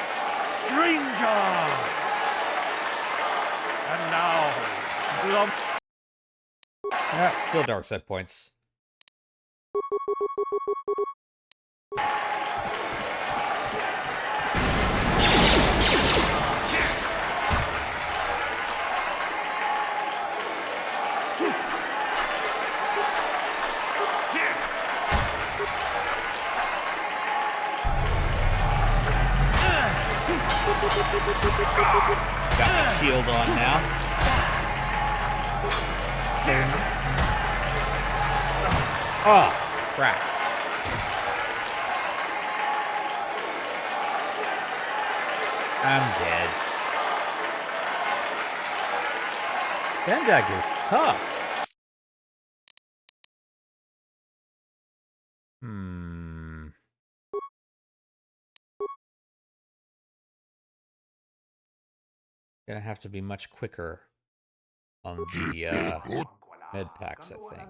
stranger. And now, Still dark side points. Got my shield on now. Oh, crap. I'm dead. Bendak is tough. Gonna have to be much quicker on the med packs, I think.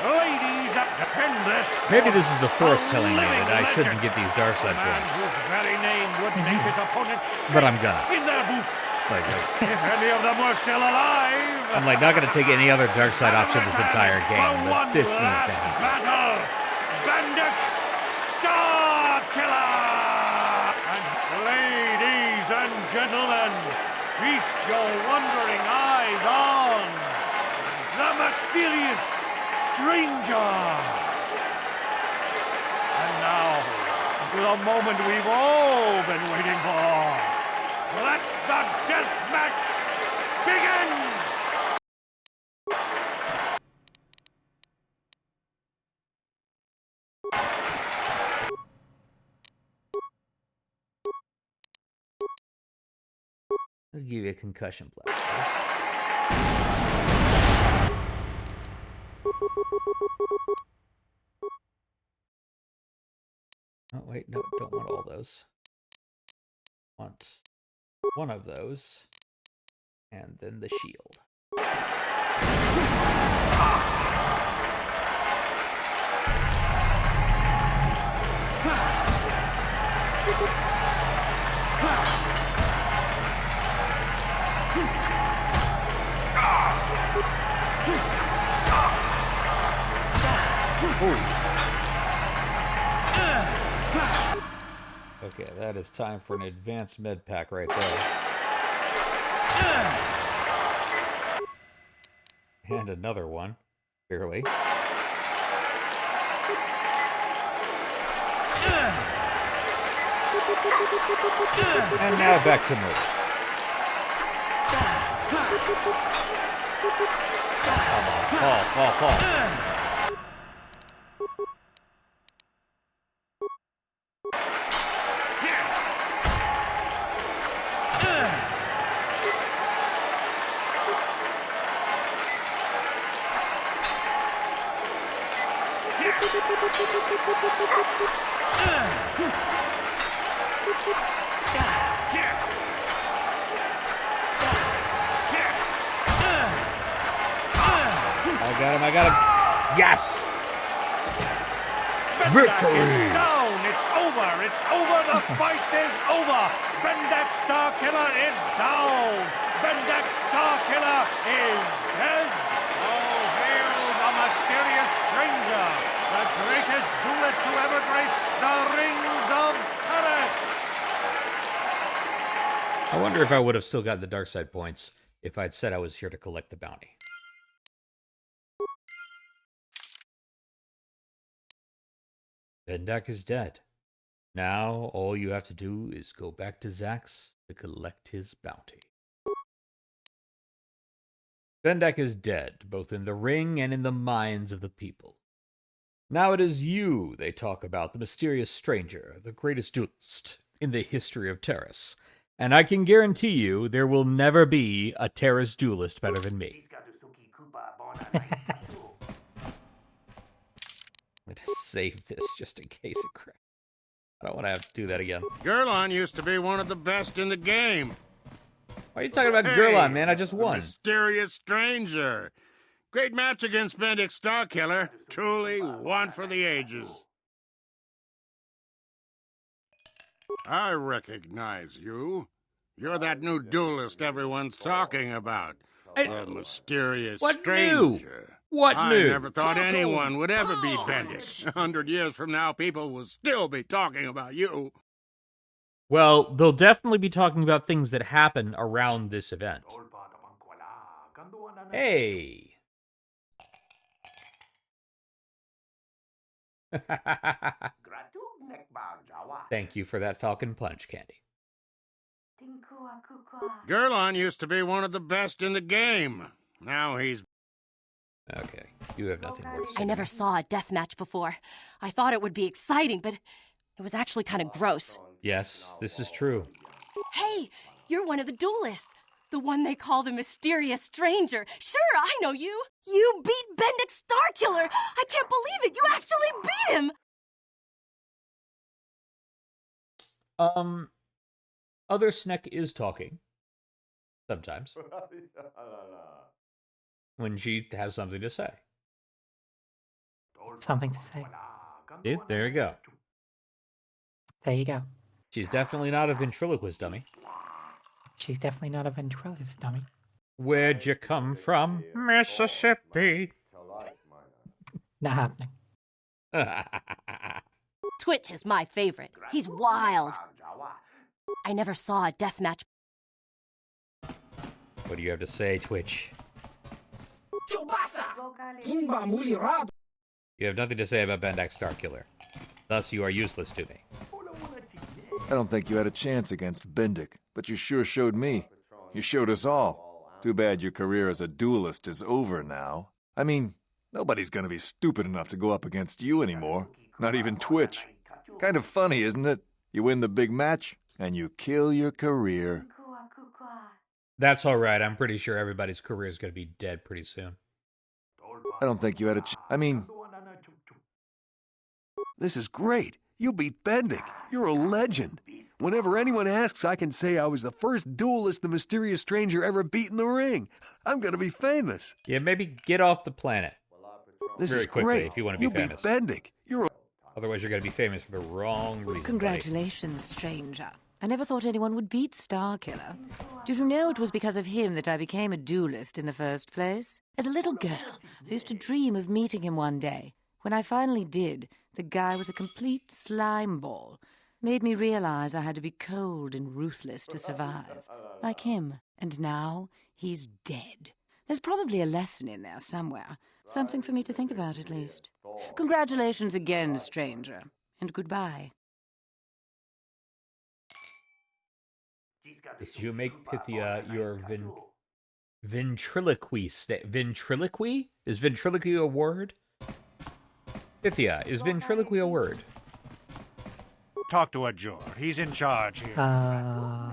Ladies, this. Maybe this is the Force telling me that I shouldn't get these dark side points. Whose very name would make his opponent But I'm gonna. in their boots. Like, If any of them were still alive. I'm like not gonna take any other dark side option this entire game, but this needs to happen. Battle, Bendak Starkiller! And ladies and gentlemen, feast your wondering eyes on the mysterious stranger. And now, the moment we've all been waiting for. Let the death match begin! Let's give you a concussion play. Oh, wait, no, don't want all those. Want one of those, and then the shield. Okay, that is time for an advanced med pack right there. And another one, barely. And now back to murder. Come on, fall. I got him. Yes! Victory! Is down. It's over. The fight is over. Bendak Starkiller is down. Bendak Starkiller is dead. Oh, hail the mysterious stranger, the greatest duelist to ever grace the rings of Terrace. I wonder if I would have still gotten the dark side points if I'd said I was here to collect the bounty. Bendak is dead. Now all you have to do is go back to Zax to collect his bounty. Bendak is dead, both in the ring and in the minds of the people. Now it is you they talk about, the mysterious stranger, the greatest duelist in the history of Terrace. And I can guarantee you there will never be a Terrace duelist better than me. I'm going to save this just in case it crashes. I don't want to have to do that again. Gurlon used to be one of the best in the game. Why are you talking about Gurlon, man? I just won. Mysterious stranger. Great match against Bendak Starkiller. Truly one for the ages. I recognize you. You're that new duelist everyone's talking about. The mysterious stranger. What I new? never thought anyone would ever beat Bendak. 100 years from now, people will still be talking about you. Well, they'll definitely be talking about things that happen around this event. Hey! Thank you for that Falcon Punch, Candy. Gerlon used to be one of the best in the game. Now he's... Okay, you have nothing more to say. I never saw a death match before. I thought it would be exciting, but it was actually kind of gross. Yes, this is true. Hey, you're one of the duelists. The one they call the mysterious stranger. Sure, I know you. You beat Bendix Starkiller. I can't believe it. You actually beat him. Other Sneck is talking. Sometimes. When she has something to say. Something to say. See, there you go. There you go. She's definitely not a ventriloquist dummy. She's definitely not a ventriloquist dummy. Where'd you come from? Mississippi. Not happening. Twitch is my favorite. He's wild. I never saw a death match. What do you have to say, Twitch? You have nothing to say about Bendak Starkiller. Thus, you are useless to me. I don't think you had a chance against Bendik, but you sure showed me. You showed us all. Too bad your career as a duelist is over now. I mean, nobody's gonna be stupid enough to go up against you anymore. Not even Twitch. Kind of funny, isn't it? You win the big match, and you kill your career. That's alright. I'm pretty sure everybody's career is going to be dead pretty soon. I don't think you had a I mean... This is great. You beat Bendik. You're a legend. Whenever anyone asks, I can say I was the first duelist the mysterious stranger ever beat in the ring. I'm gonna be famous. Yeah, maybe get off the planet. This very is quickly great. if you want to be You famous. beat Bendik. You're a... Otherwise, you're going to be famous for the wrong reason. Congratulations, stranger. I never thought anyone would beat Starkiller. Did you know it was because of him that I became a duelist in the first place? As a little girl, I used to dream of meeting him one day. When I finally did, the guy was a complete slime ball. Made me realize I had to be cold and ruthless to survive. Like him. And now, he's dead. There's probably a lesson in there somewhere. Something for me to think about, at least. Congratulations again, stranger. And goodbye. Did you make Pythia your ventriloquy ventriloquy? Is ventriloquy a word? Pythia, is ventriloquy a word? Talk to Ajor. He's in charge here. I'm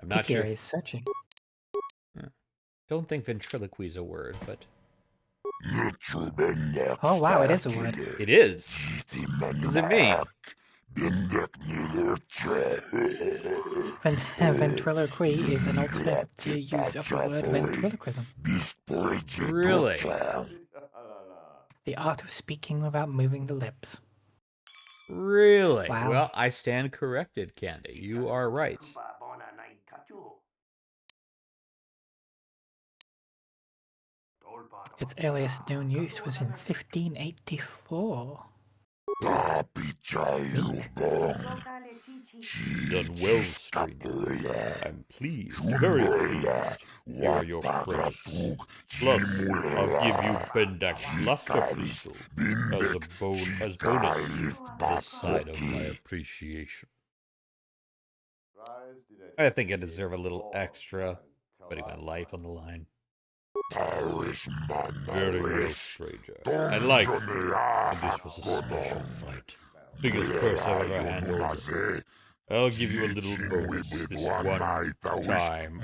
not Pythia sure. is searching. Don't think ventriloquy is a word, but... Oh wow, it is a word. It is. What does it mean? Ventriloquy is an alternate use of the word ventriloquism. Really? The art of speaking without moving the lips. Really? Wow. Well, I stand corrected, Candy. You are right. Its earliest known use was in 1584. Done well, stranger. I'm pleased, very pleased. Here are your credits. Plus, I'll give you Bendak's Blaster Crystal as bonus, as a sign of my appreciation. I think I deserve a little extra, putting my life on the line. Very well, stranger. I like it. And this was a special fight. Biggest purse I've ever handled. I'll give you a little bonus this one time.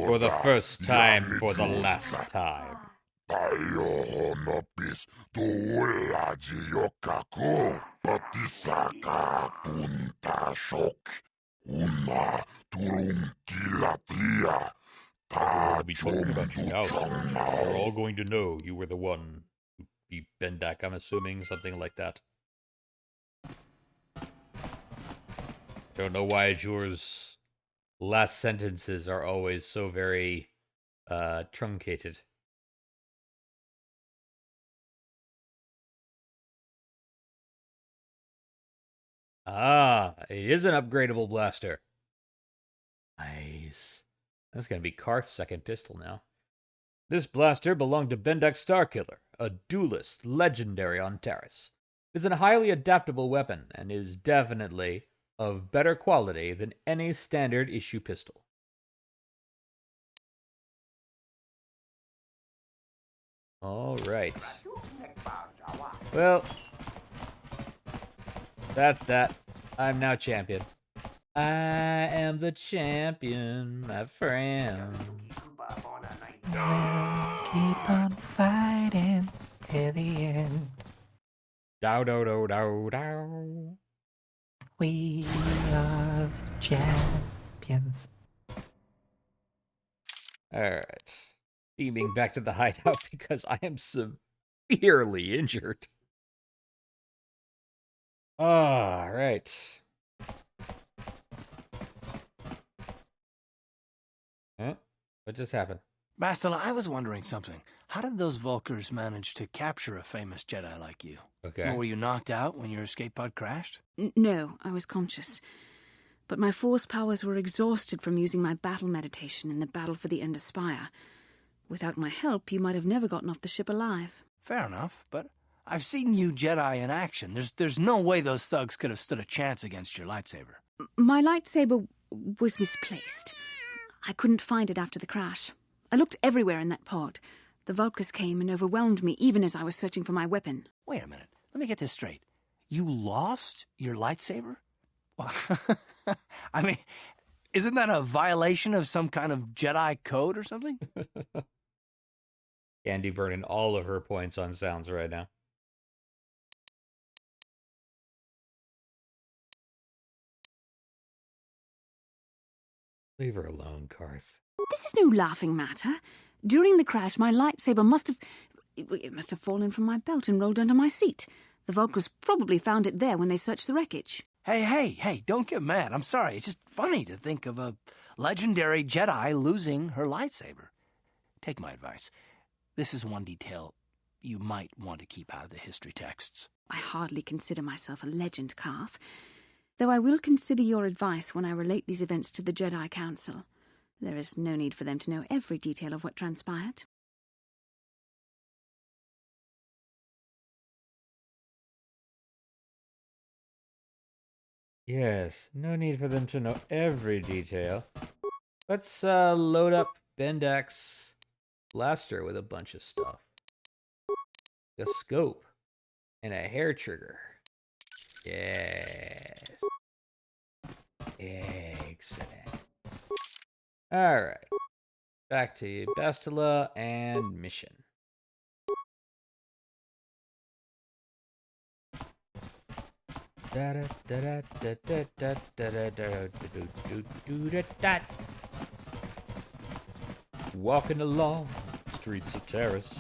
For the first time, for the last time. Everyone will be talking about you now, stranger. We're all going to know you were the one who beat Bendak, I'm assuming, something like that. Don't know why Ajor's last sentences are always so very truncated. Ah, it is an upgradable blaster. Nice. That's going to be Karth's second pistol now. This blaster belonged to Bendak Starkiller, a duelist legendary on Terrace. It's a highly adaptable weapon and is definitely of better quality than any standard issue pistol. All right. Well, that's that. I'm now champion. I am the champion, my friend. Keep on fighting till the end. Dow dow dow dow dow. We are the champions. Alright. Beaming back to the hideout because I am severely injured. Alright. Huh? What just happened? Bastila, I was wondering something. How did those Vulkars manage to capture a famous Jedi like you? Okay. Or were you knocked out when your escape pod crashed? No, I was conscious. But my force powers were exhausted from using my battle meditation in the battle for the Ender Spire. Without my help, you might have never gotten off the ship alive. Fair enough, but I've seen you Jedi in action. There's no way those thugs could have stood a chance against your lightsaber. My lightsaber was misplaced. I couldn't find it after the crash. I looked everywhere in that pod. The Vulkars came and overwhelmed me even as I was searching for my weapon. Wait a minute. Let me get this straight. You lost your lightsaber? Well, I mean, isn't that a violation of some kind of Jedi code or something? Candy burning all of her points on sounds right now. Leave her alone, Karth. This is no laughing matter. During the crash, my lightsaber must have fallen from my belt and rolled under my seat. The Vulkars probably found it there when they searched the wreckage. Hey, don't get mad. I'm sorry. It's just funny to think of a legendary Jedi losing her lightsaber. Take my advice. This is one detail you might want to keep out of the history texts. I hardly consider myself a legend, Karth, though I will consider your advice when I relate these events to the Jedi Council. There is no need for them to know every detail of what transpired. Yes, no need for them to know every detail. Let's load up Bendak's blaster with a bunch of stuff. A scope and a hair trigger. Yes. Excellent. Alright. Back to Bastila and mission. Walking along the streets of Terrace.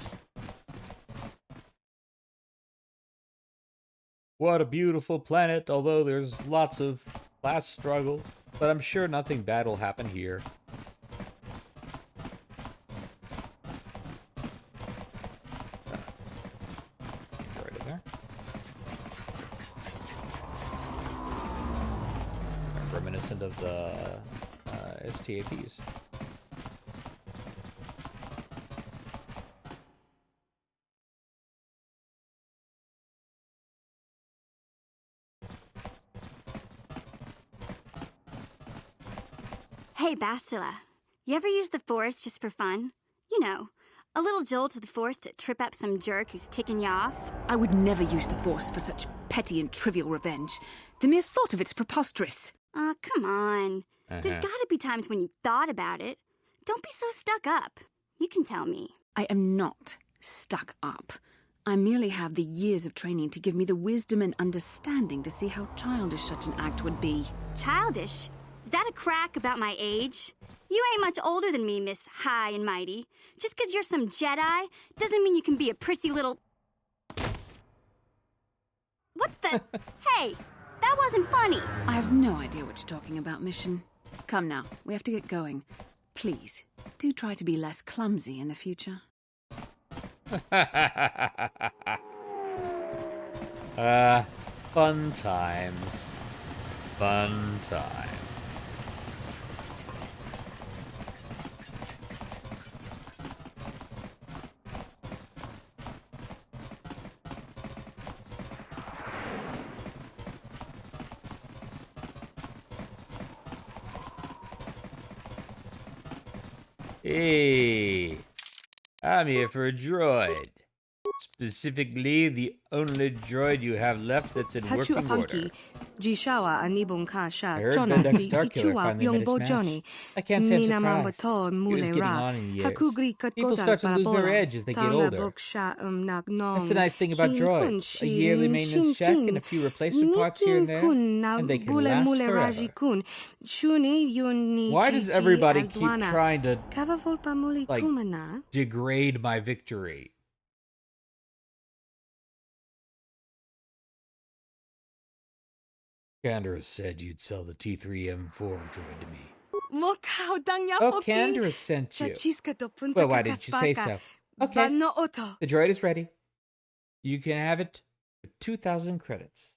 What a beautiful planet, although there's lots of class struggle, but I'm sure nothing bad will happen here. Right in there. Reminiscent of the STAPs. Hey, Bastila, you ever use the Force just for fun? You know, a little jolt of the Force to trip up some jerk who's ticking you off? I would never use the Force for such petty and trivial revenge. The mere thought of it's preposterous. Aw, come on. There's gotta be times when you've thought about it. Don't be so stuck up. You can tell me. I am not stuck up. I merely have the years of training to give me the wisdom and understanding to see how childish such an act would be. Childish? Is that a crack about my age? You ain't much older than me, Miss High and Mighty. Just 'cause you're some Jedi doesn't mean you can be a prissy little... What the... Hey, that wasn't funny. I have no idea what you're talking about, Mission. Come now, we have to get going. Please, do try to be less clumsy in the future. Fun times. Fun times. Hey, I'm here for a droid. Specifically, the only droid you have left that's in working order. I heard Bendak Starkiller finally met his match. I can't say I'm surprised. He was getting on in years. People start to lose their edge as they get older. That's the nice thing about droids. A yearly maintenance check and a few replacement parts here and there, and they can last forever. Why does everybody keep trying to, like, degrade my victory? Candaris said you'd sell the T3M4 droid to me. Oh, Candaris sent you. Well, why didn't you say so? Okay, the droid is ready. You can have it for 2,000 credits.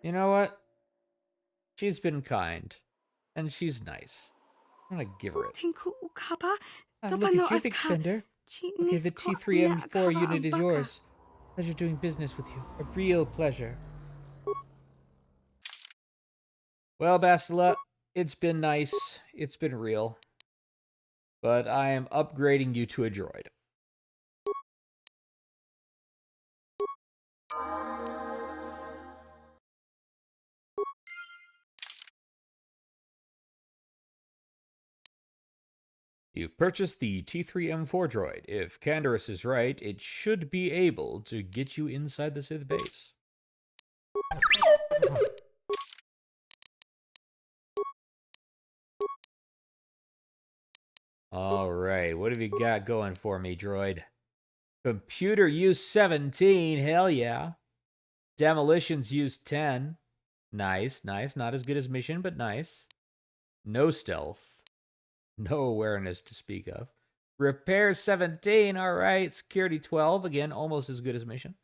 You know what? She's been kind, and she's nice. I'm gonna give her it. Look at you, big spender. Okay, the T3M4 unit is yours. Pleasure doing business with you. A real pleasure. Well, Bastila, it's been nice. It's been real. But I am upgrading you to a droid. You've purchased the T3M4 droid. If Candaris is right, it should be able to get you inside the Sith base. Alright, what have you got going for me, droid? Computer use 17, hell yeah. Demolitions use 10. Nice, nice. Not as good as mission, but nice. No stealth. No awareness to speak of. Repair 17, alright. Security 12, again, almost as good as mission.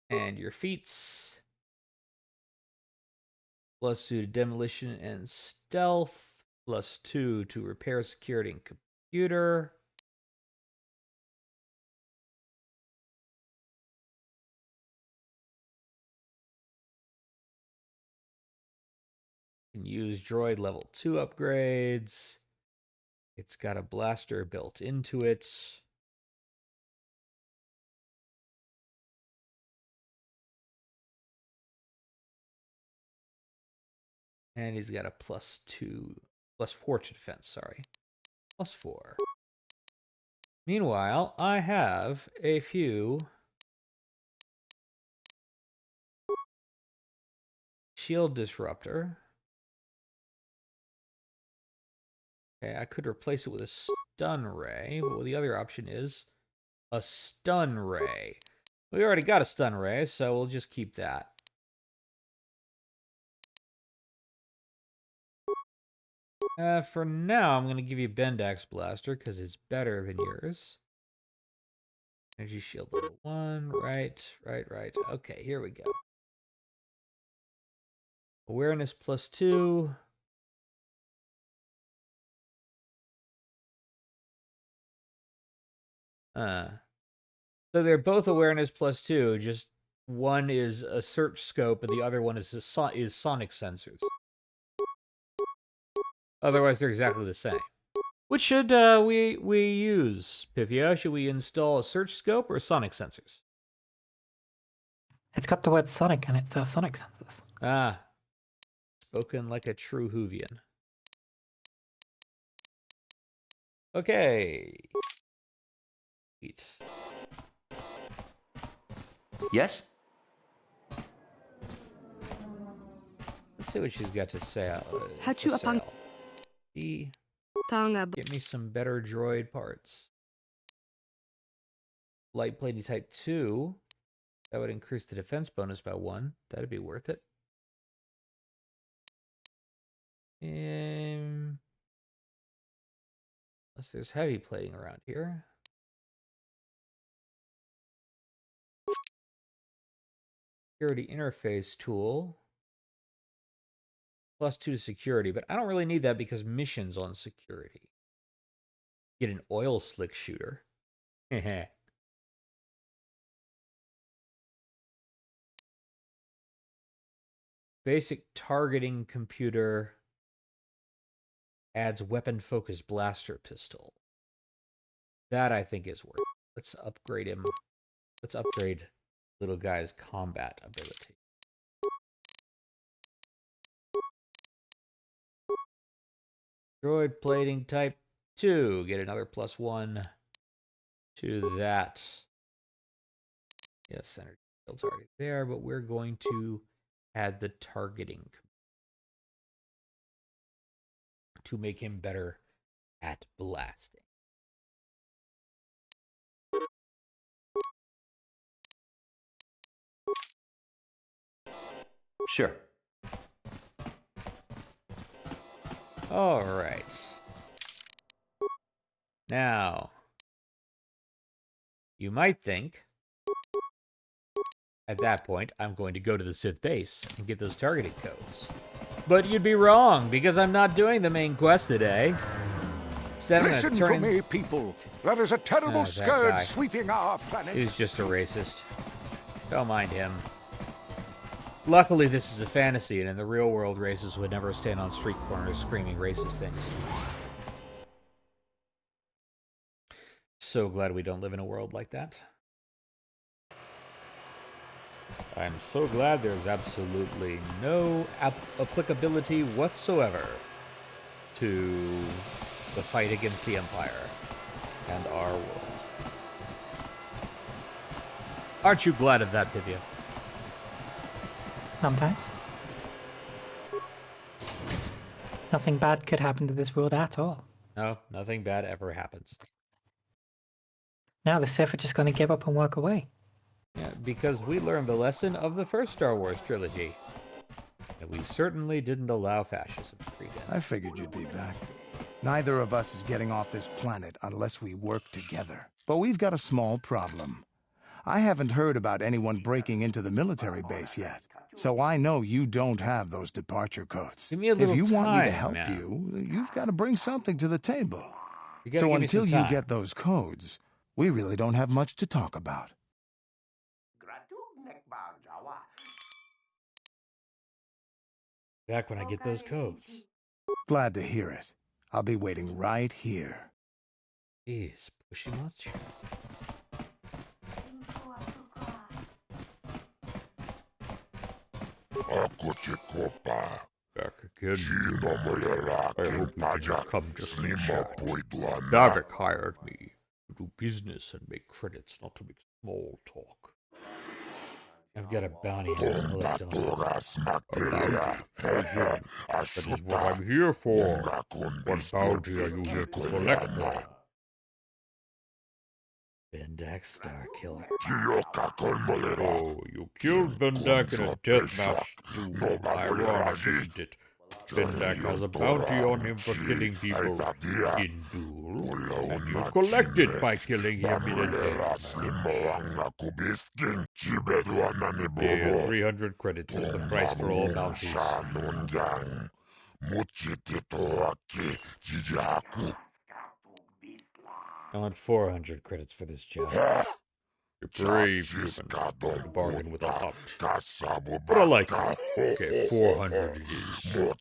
And your feats. +2 to demolition and stealth. +2 to repair, security, and computer. Can use droid level 2 upgrades. It's got a blaster built into it. And he's got a +4 to defense, sorry. +4. Meanwhile, I have a few shield disruptor. Okay, I could replace it with a stun ray, but the other option is a stun ray. We already got a stun ray, so we'll just keep that. For now, I'm going to give you Bendak's blaster because it's better than yours. Energy shield level 1. Right. Okay, here we go. Awareness +2. So they're both awareness +2, just one is a search scope and the other one is sonic sensors. Otherwise, they're exactly the same. Which should we use, Pythia? Should we install a search scope or sonic sensors? It's got the word Sonic and it's Sonic sensors. Ah. Spoken like a true Whovian. Okay. Eat. Yes? Let's see what she's got to say. Get me some better droid parts. Light plating type 2. That would increase the defense bonus by 1. That'd be worth it. Unless there's heavy plating around here. Security interface tool. +2 to security, but I don't really need that because missions on security. Get an oil slick shooter. Basic targeting computer adds weapon focus blaster pistol. That I think is worth it. Let's upgrade him. Let's upgrade little guy's combat ability. Droid plating type 2. Get another +1 to that. Yes, energy field's already there, but we're going to add the targeting to make him better at blasting. Sure. All right. Now, you might think, at that point, I'm going to go to the Sith base and get those targeting codes. But you'd be wrong, because I'm not doing the main quest today. Instead, Listen to me, people. There is a terrible scourge sweeping our planet. He's just a racist. Don't mind him. Luckily, this is a fantasy, and in the real world, racists would never stand on street corners screaming racist things. So glad we don't live in a world like that. I'm so glad there's absolutely no applicability whatsoever to the fight against the Empire and our world. Aren't you glad of that, Pythia? Sometimes. Nothing bad could happen to this world at all. No, nothing bad ever happens. Now the Sith are just going to give up and walk away. Yeah, because we learned the lesson of the first Star Wars trilogy. And we certainly didn't allow fascism to creep in. I figured you'd be back. Neither of us is getting off this planet unless we work together. But we've got a small problem. I haven't heard about anyone breaking into the military base yet. So I know you don't have those departure codes. Give me a little If you want me to time, help man. you've got to bring something to the table. You gotta So give me some until you time. get those codes, we really don't have much to talk about. Back when I get those codes. Glad to hear it. I'll be waiting right here. Jeez, pushy much? Back again. I hope we can come just to chat. Davik hired me to do business and make credits, not to make small talk. I've got a bounty to collect on. A bounty? That is what I'm here for. What bounty are you here to collect on? Bendak Star Killer. Oh, you killed Bendak in a death match too. Ironic, isn't it? Bendak has a bounty on him for killing people in duel, and you collect it by killing him in a death match. Here, 300 credits was the price for all bounties. I want 400 credits for this job. You're brave, human. You bargain with a hunt. But I like you. Okay, 400 it is. Good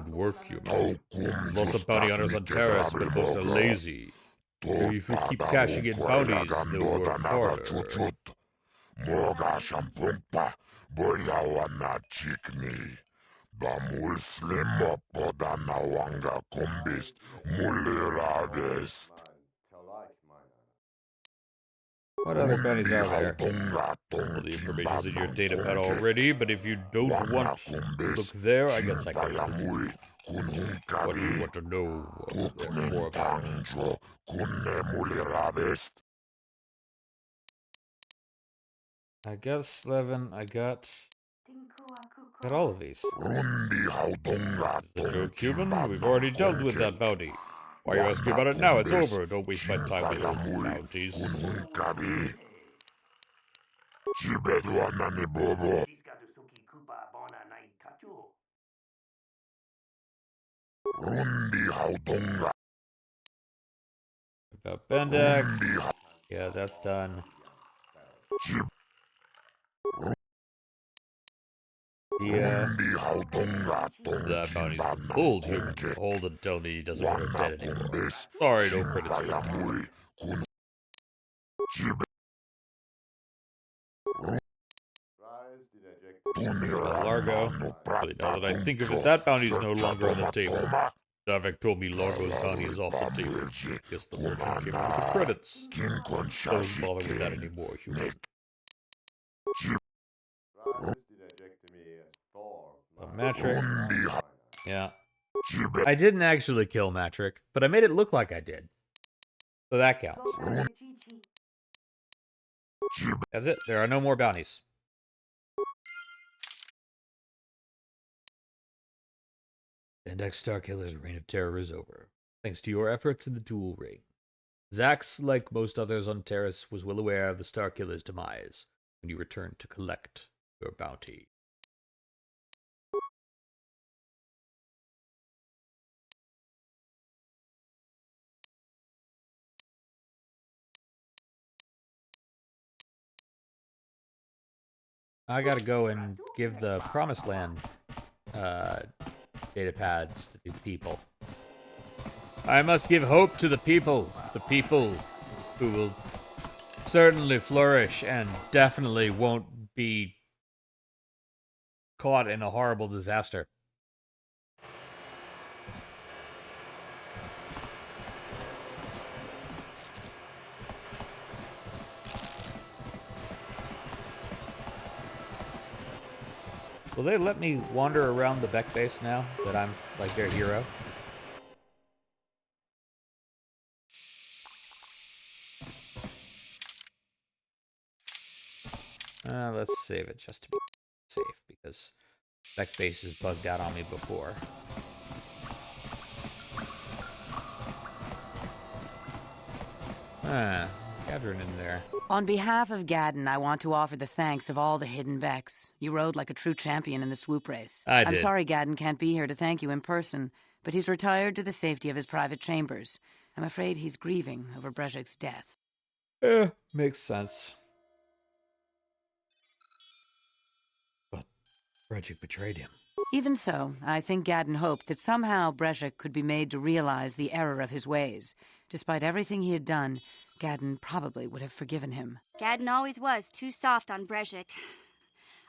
work, human. There's lots of bounty hunters on Terrace, but most are lazy. Maybe if we keep cashing in bounties, they'll work harder. What other bounties are there? Well, the information's in your data pad already, but if you don't want to look there, I guess I can help you. What do you want to know more about? I got Slevin, I got all of these. Is it Joe Cuban? We've already dealt with that bounty. Why are you asking about it now? It's over. Don't waste my time with bounties. About Bendak. Yeah, that's done. That bounty's been pulled, human. Hold until he doesn't want him dead anymore. Sorry, no credits for that. Largo. Really, now that I think of it, that bounty is no longer on the table. Davek told me Largo's bounty is off the table. Guess the merchant came out of the credits. Don't bother with that anymore, human. Matrick. Yeah. I didn't actually kill Matrick, but I made it look like I did. So that counts. That's it. There are no more bounties. Bendak Starkiller's reign of terror is over, thanks to your efforts in the duel ring. Zax, like most others on Terrace, was well aware of the Starkiller's demise when you returned to collect your bounty. I gotta go and give the Promised Land data pads to the people. I must give hope to the people who will certainly flourish and definitely won't be caught in a horrible disaster. Will they let me wander around the Beck base now that I'm like their hero? Let's save it just to be safe because Beck base has bugged out on me before. Gadrin in there. On behalf of Gadden, I want to offer the thanks of all the hidden Becks. You rode like a true champion in the swoop race. I did. I'm sorry Gadden can't be here to thank you in person, but he's retired to the safety of his private chambers. I'm afraid he's grieving over Brezhik's death. Makes sense. But Brezhik betrayed him. Even so, I think Gadden hoped that somehow Brezhik could be made to realize the error of his ways. Despite everything he had done, Gadden probably would have forgiven him. Gadden always was too soft on Brezhik.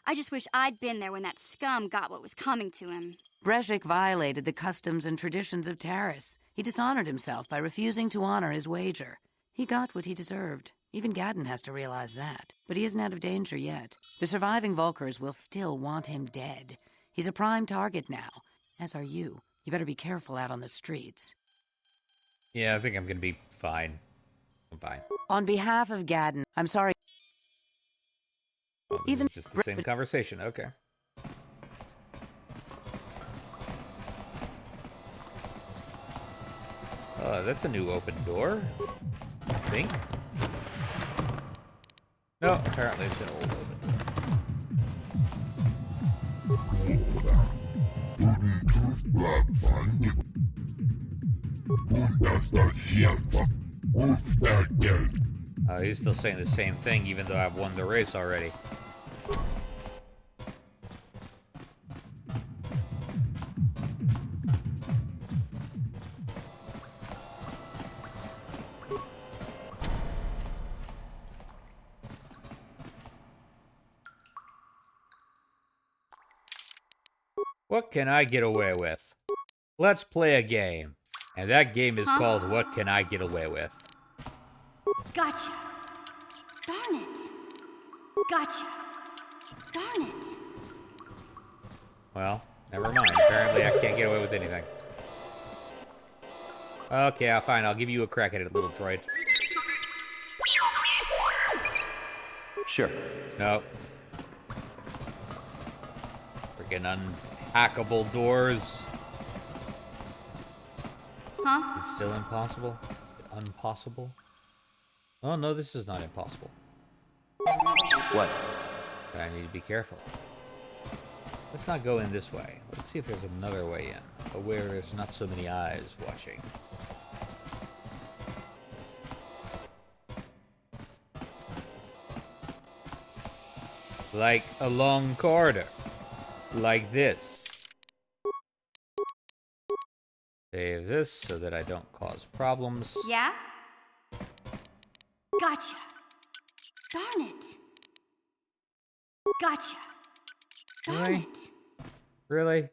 I just wish I'd been there when that scum got what was coming to him. Brezhik violated the customs and traditions of Terrace. He dishonored himself by refusing to honor his wager. He got what he deserved. Even Gadden has to realize that. But he isn't out of danger yet. The surviving Volkers will still want him dead. He's a prime target now, as are you. You better be careful out on the streets. Yeah, I think I'm gonna be fine. I'm fine. On behalf of Gadden, I'm sorry. Oh, even just the same conversation. Okay. That's a new open door. I think. No, apparently it's an old open door. He's still saying the same thing, even though I've won the race already. What can I get away with? Let's play a game. And that game is called What Can I Get Away With? Gotcha. Darn it. Gotcha. Darn it. Well, never mind. Apparently I can't get away with anything. Okay, fine. I'll give you a crack at it, little droid. Sure. No. Freaking unhackable doors. Huh? It's still impossible? Impossible? Oh, no, this is not impossible. What? I need to be careful. Let's not go in this way. Let's see if there's another way in, where there's not so many eyes watching. Like a long corridor. Like this. Save this so that I don't cause problems. Yeah? Gotcha. Darn it. Gotcha. Darn Really? it. Really?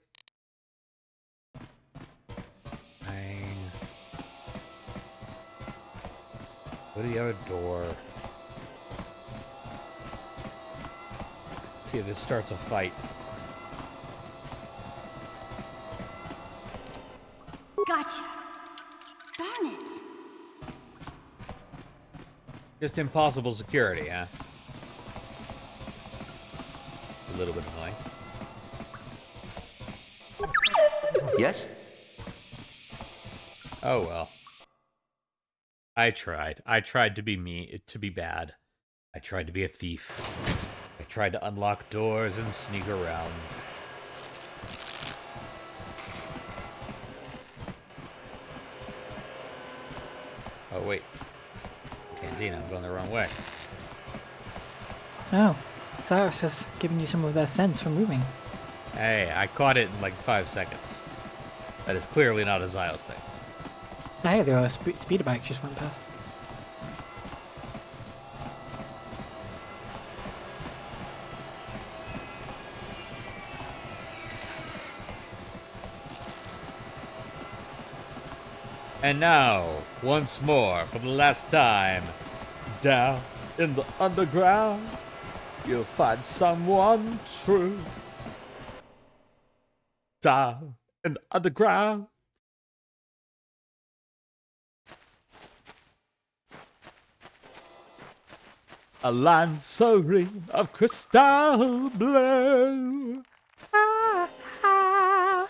Go to the other door. See if this starts a fight. Gotcha. Darn it. Just impossible security, huh? A little bit annoying. Yes? Oh well. I tried. I tried to be to be bad. I tried to be a thief. I tried to unlock doors and sneak around. Oh wait. Cantina, I'm going the wrong way. No. Cyrus has given you some of their sense for moving. Hey, I caught it in like 5 seconds. That is clearly not a Zyos thing. Hey, there are speeder bikes just went past. And now, once more, for the last time, down in the underground, you'll find someone true. Down in the underground. A land serene of crystal blue. Ah, ah.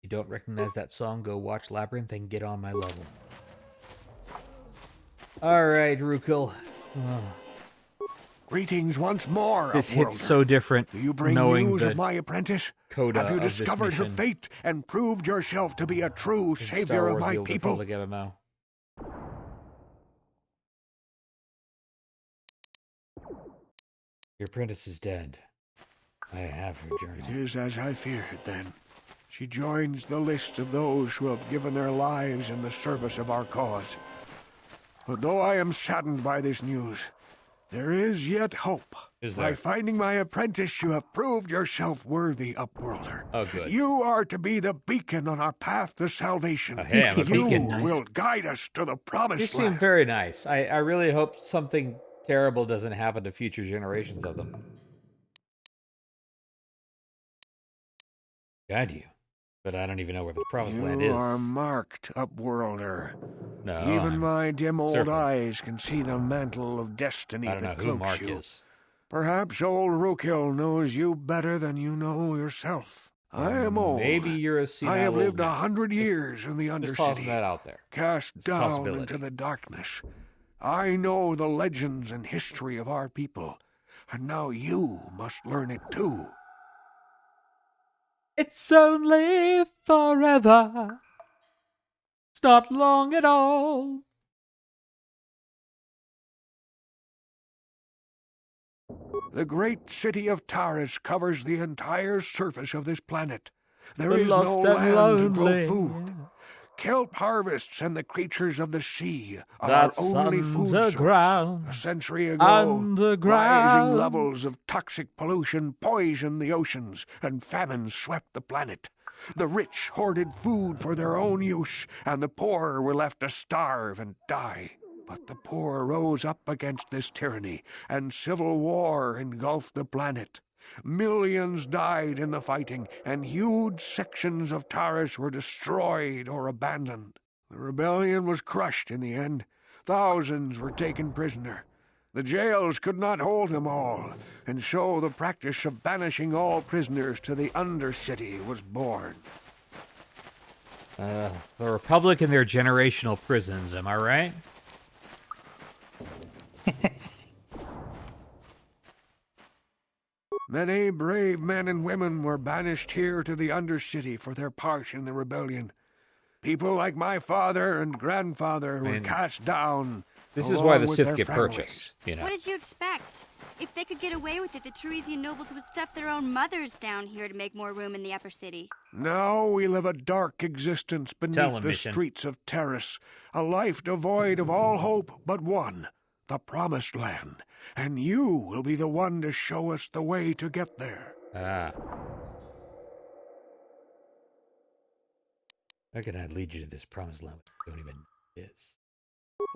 You don't recognize that song? Go watch Labyrinth and get on my level. Alright, Rukil. Greetings once more. This hits so different. Do you bring knowing news the of my apprentice? coda Have you of this discovered her mission. fate and proved yourself to be a true Star savior of Wars: my The Old people? Republic MMO. Your apprentice is dead. I have her journey. It is as I feared, then. She joins the list of those who have given their lives in the service of our cause. But though I am saddened by this news, there is yet hope. Is By there? finding my apprentice, you have proved yourself worthy, Upworlder. Oh, good. You are to be the beacon on our path to salvation. Oh, hey, I'm a beacon. You will guide us to the promised You seem land. very nice. I really hope something terrible doesn't happen to future generations of them. Guide you. But I don't even know where the promised land is. You are marked, Upworlder. No, Even I'm my dim old Serpent. eyes can see the mantle of destiny I don't know that who cloaks Mark you. is. Perhaps old Rukil knows you better than you know yourself. I am old. Maybe you're a senile I have old lived man. 100 years in the Just tossing Undercity, that out there. cast It's a down possibility. into the darkness. I know the legends and history of our people, and now you must learn it too. It's only forever. It's not long at all. The great city of Taris covers the entire surface of this planet. There The is no lost and land to grow lonely. food. Kelp harvests and the creatures of the sea are That's our only food underground. source. A century ago, Underground. rising levels of toxic pollution poisoned the oceans, and famine swept the planet. The rich hoarded food for their own use, and the poor were left to starve and die. But the poor rose up against this tyranny, and civil war engulfed the planet. Millions died in the fighting, and huge sections of Taris were destroyed or abandoned. The rebellion was crushed in the end. Thousands were taken prisoner. The jails could not hold them all, and so the practice of banishing all prisoners to the Undercity was born. The Republic and their generational prisons, am I right? Many brave men and women were banished here to the Undercity for their part in the rebellion. People like my father and grandfather were cast down. This is why the along with Sith their get families. purchased, you know. What did you expect? If they could get away with it, the Teresian nobles would stuff their own mothers down here to make more room in the upper city. Now we live a dark existence beneath the streets of Terrace, a life devoid of all hope but one, the Promised Land. And you will be the one to show us the way to get there. Ah. How can I lead you to this promised land we don't even know what it is?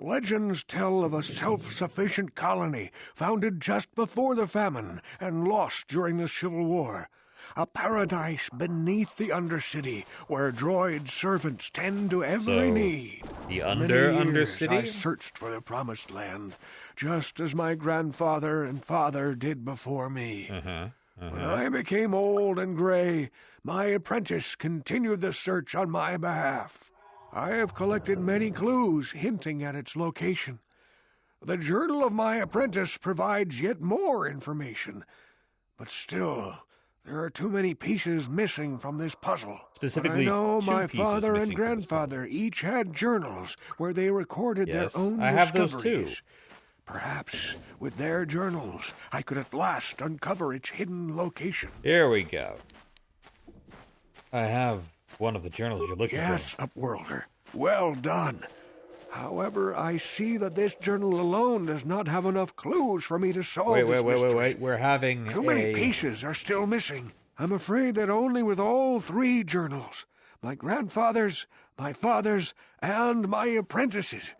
Legends tell of a self-sufficient colony founded just before the famine and lost during the Civil War. A paradise beneath the Undercity where droid servants tend to every need. The For many years, Undercity? I searched for the Promised Land, just as my grandfather and father did before me. When I became old and gray, my apprentice continued the search on my behalf. I have collected many clues hinting at its location. The journal of my apprentice provides yet more information, but still, there are too many pieces missing from this puzzle. Specifically, I know two my pieces father missing and from this grandfather each had journals where they recorded Yes, their own I have discoveries. those too. Perhaps with their journals, I could at last uncover its hidden location. Here we go. I have one of the journals you're looking Yes, for. Upworlder. Well done. However, I see that this journal alone does not have enough clues for me to solve this mystery. Wait. We're having Too many pieces are still missing. I'm afraid that only with all three journals, my grandfather's, my father's, and my apprentice's,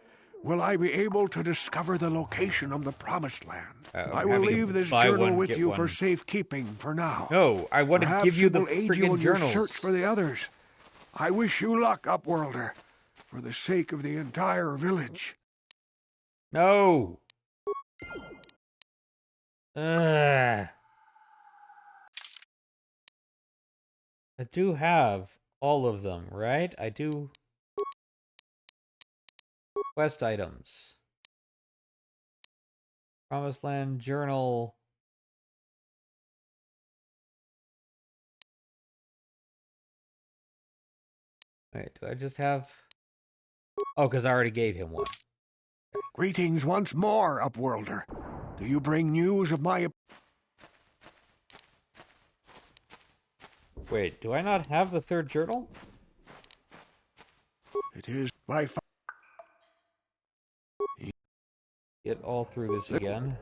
will I be able to discover the location of the Promised Land. I will leave this journal with you for safekeeping for now. No, I want to give you the Perhaps it will aid you in friggin' your journals. search for the others. I wish you luck, Upworlder, for the sake of the entire village. No. I do have all of them, right? I do. Quest items. Promised Land journal. Wait, do I just have... Oh, because I already gave him one. Greetings once more, Upworlder. Do you bring news of my... Wait, do I not have the third journal? It is by far... Get all through this again.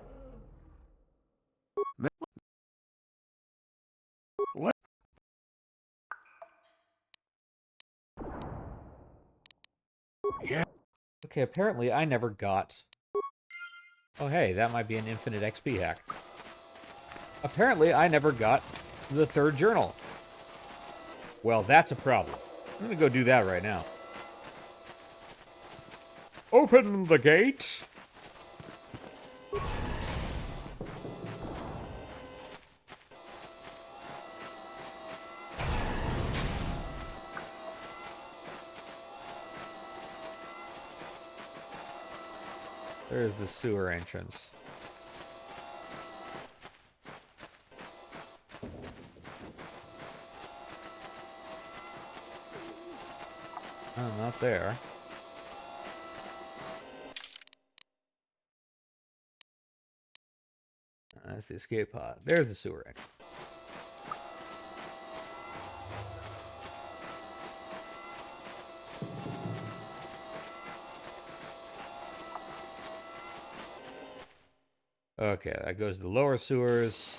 Yeah. Okay, apparently I never got... Oh, hey, that might be an infinite XP hack. Apparently I never got the third journal. Well, that's a problem. I'm gonna go do that right now. Open the gate! There's the sewer entrance. Oh, not there. That's the escape pod. There's the sewer entrance. Okay, that goes to the lower sewers.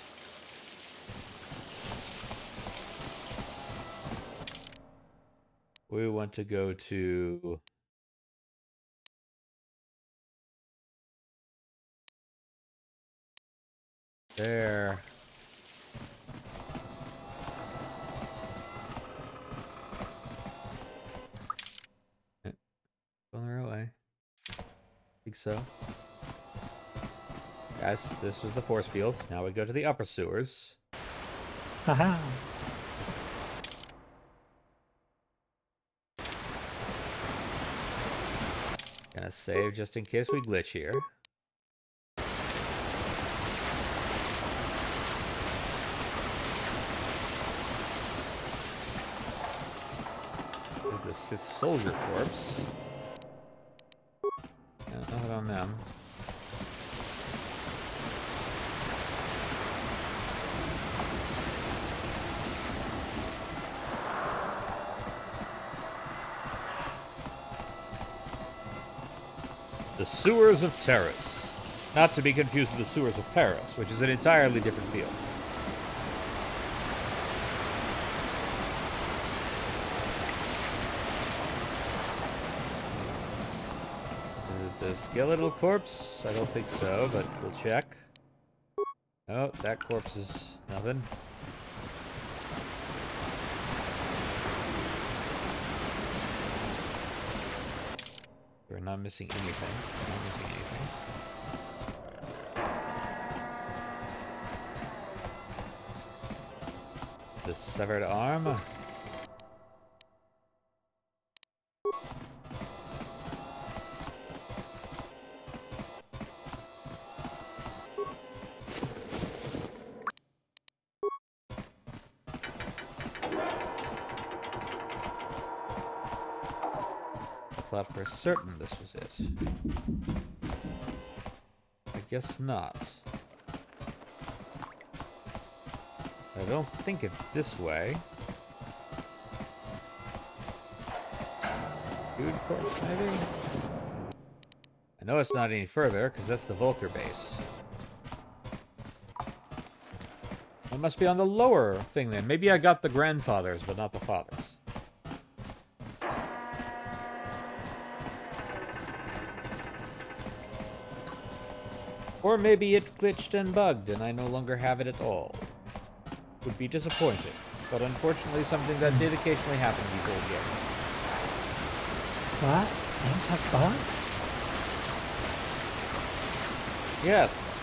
We want to go to... there. On the right way. Think so. Yes, this was the force field. Now we go to the upper sewers. Haha. Gonna save just in case we glitch here. There's the Sith soldier corpse. Nothing on them. The Sewers of Terrace. Not to be confused with the Sewers of Paris, which is an entirely different field. Is it the skeletal corpse? I don't think so, but we'll check. Oh, that corpse is nothing. We're not missing anything. Not missing anything. The severed arm. I thought for certain this was it. I guess not. I don't think it's this way. Food corpse, maybe? I know it's not any further, because that's the Volker base. It must be on the lower thing then. Maybe I got the grandfathers, but not the fathers. Or maybe it glitched and bugged, and I no longer have it at all. Would be disappointing, but unfortunately something that did occasionally happen in these old games. What? Games have bugs? Yes.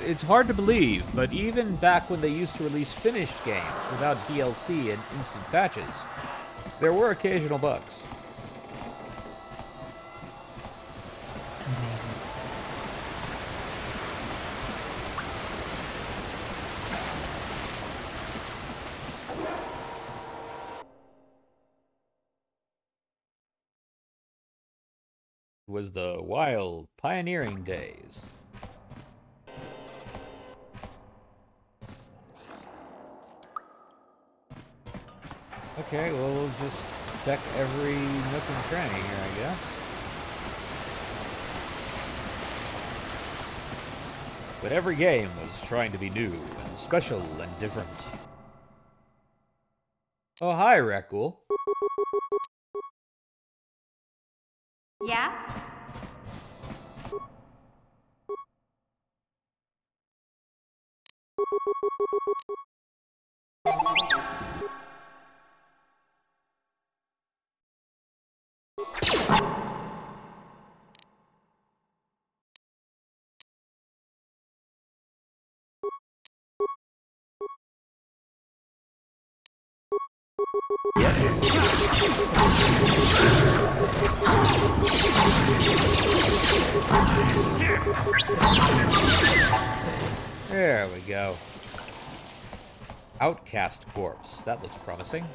It's hard to believe, but even back when they used to release finished games without DLC and instant patches, there were occasional bugs. It was the wild, pioneering days. Okay, well, we'll just check every nook and cranny here, I guess. But every game was trying to be new and special and different. Oh, hi, Rekul. Yeah? There we go. Outcast corpse. That looks promising.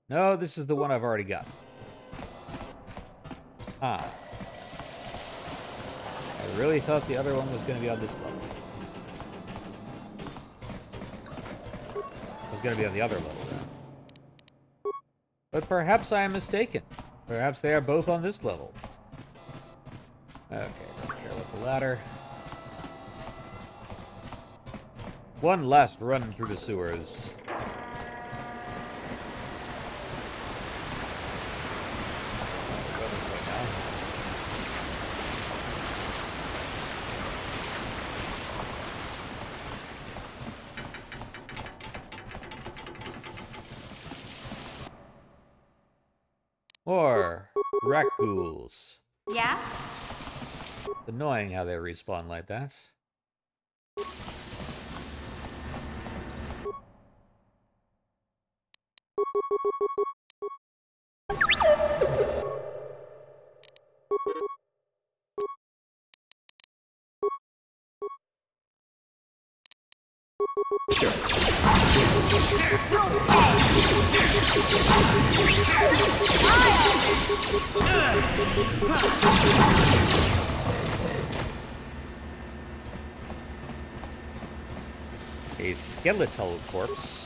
No, this is the one I've already got. Ah. I really thought the other one was going to be on this level. It was going to be on the other level then. But perhaps I am mistaken. Perhaps they are both on this level. Okay, don't care about the ladder. One last run through the sewers. Go this way now. Or rat ghouls. Yeah? It's annoying how they respawn like that. Sure. A skeletal corpse.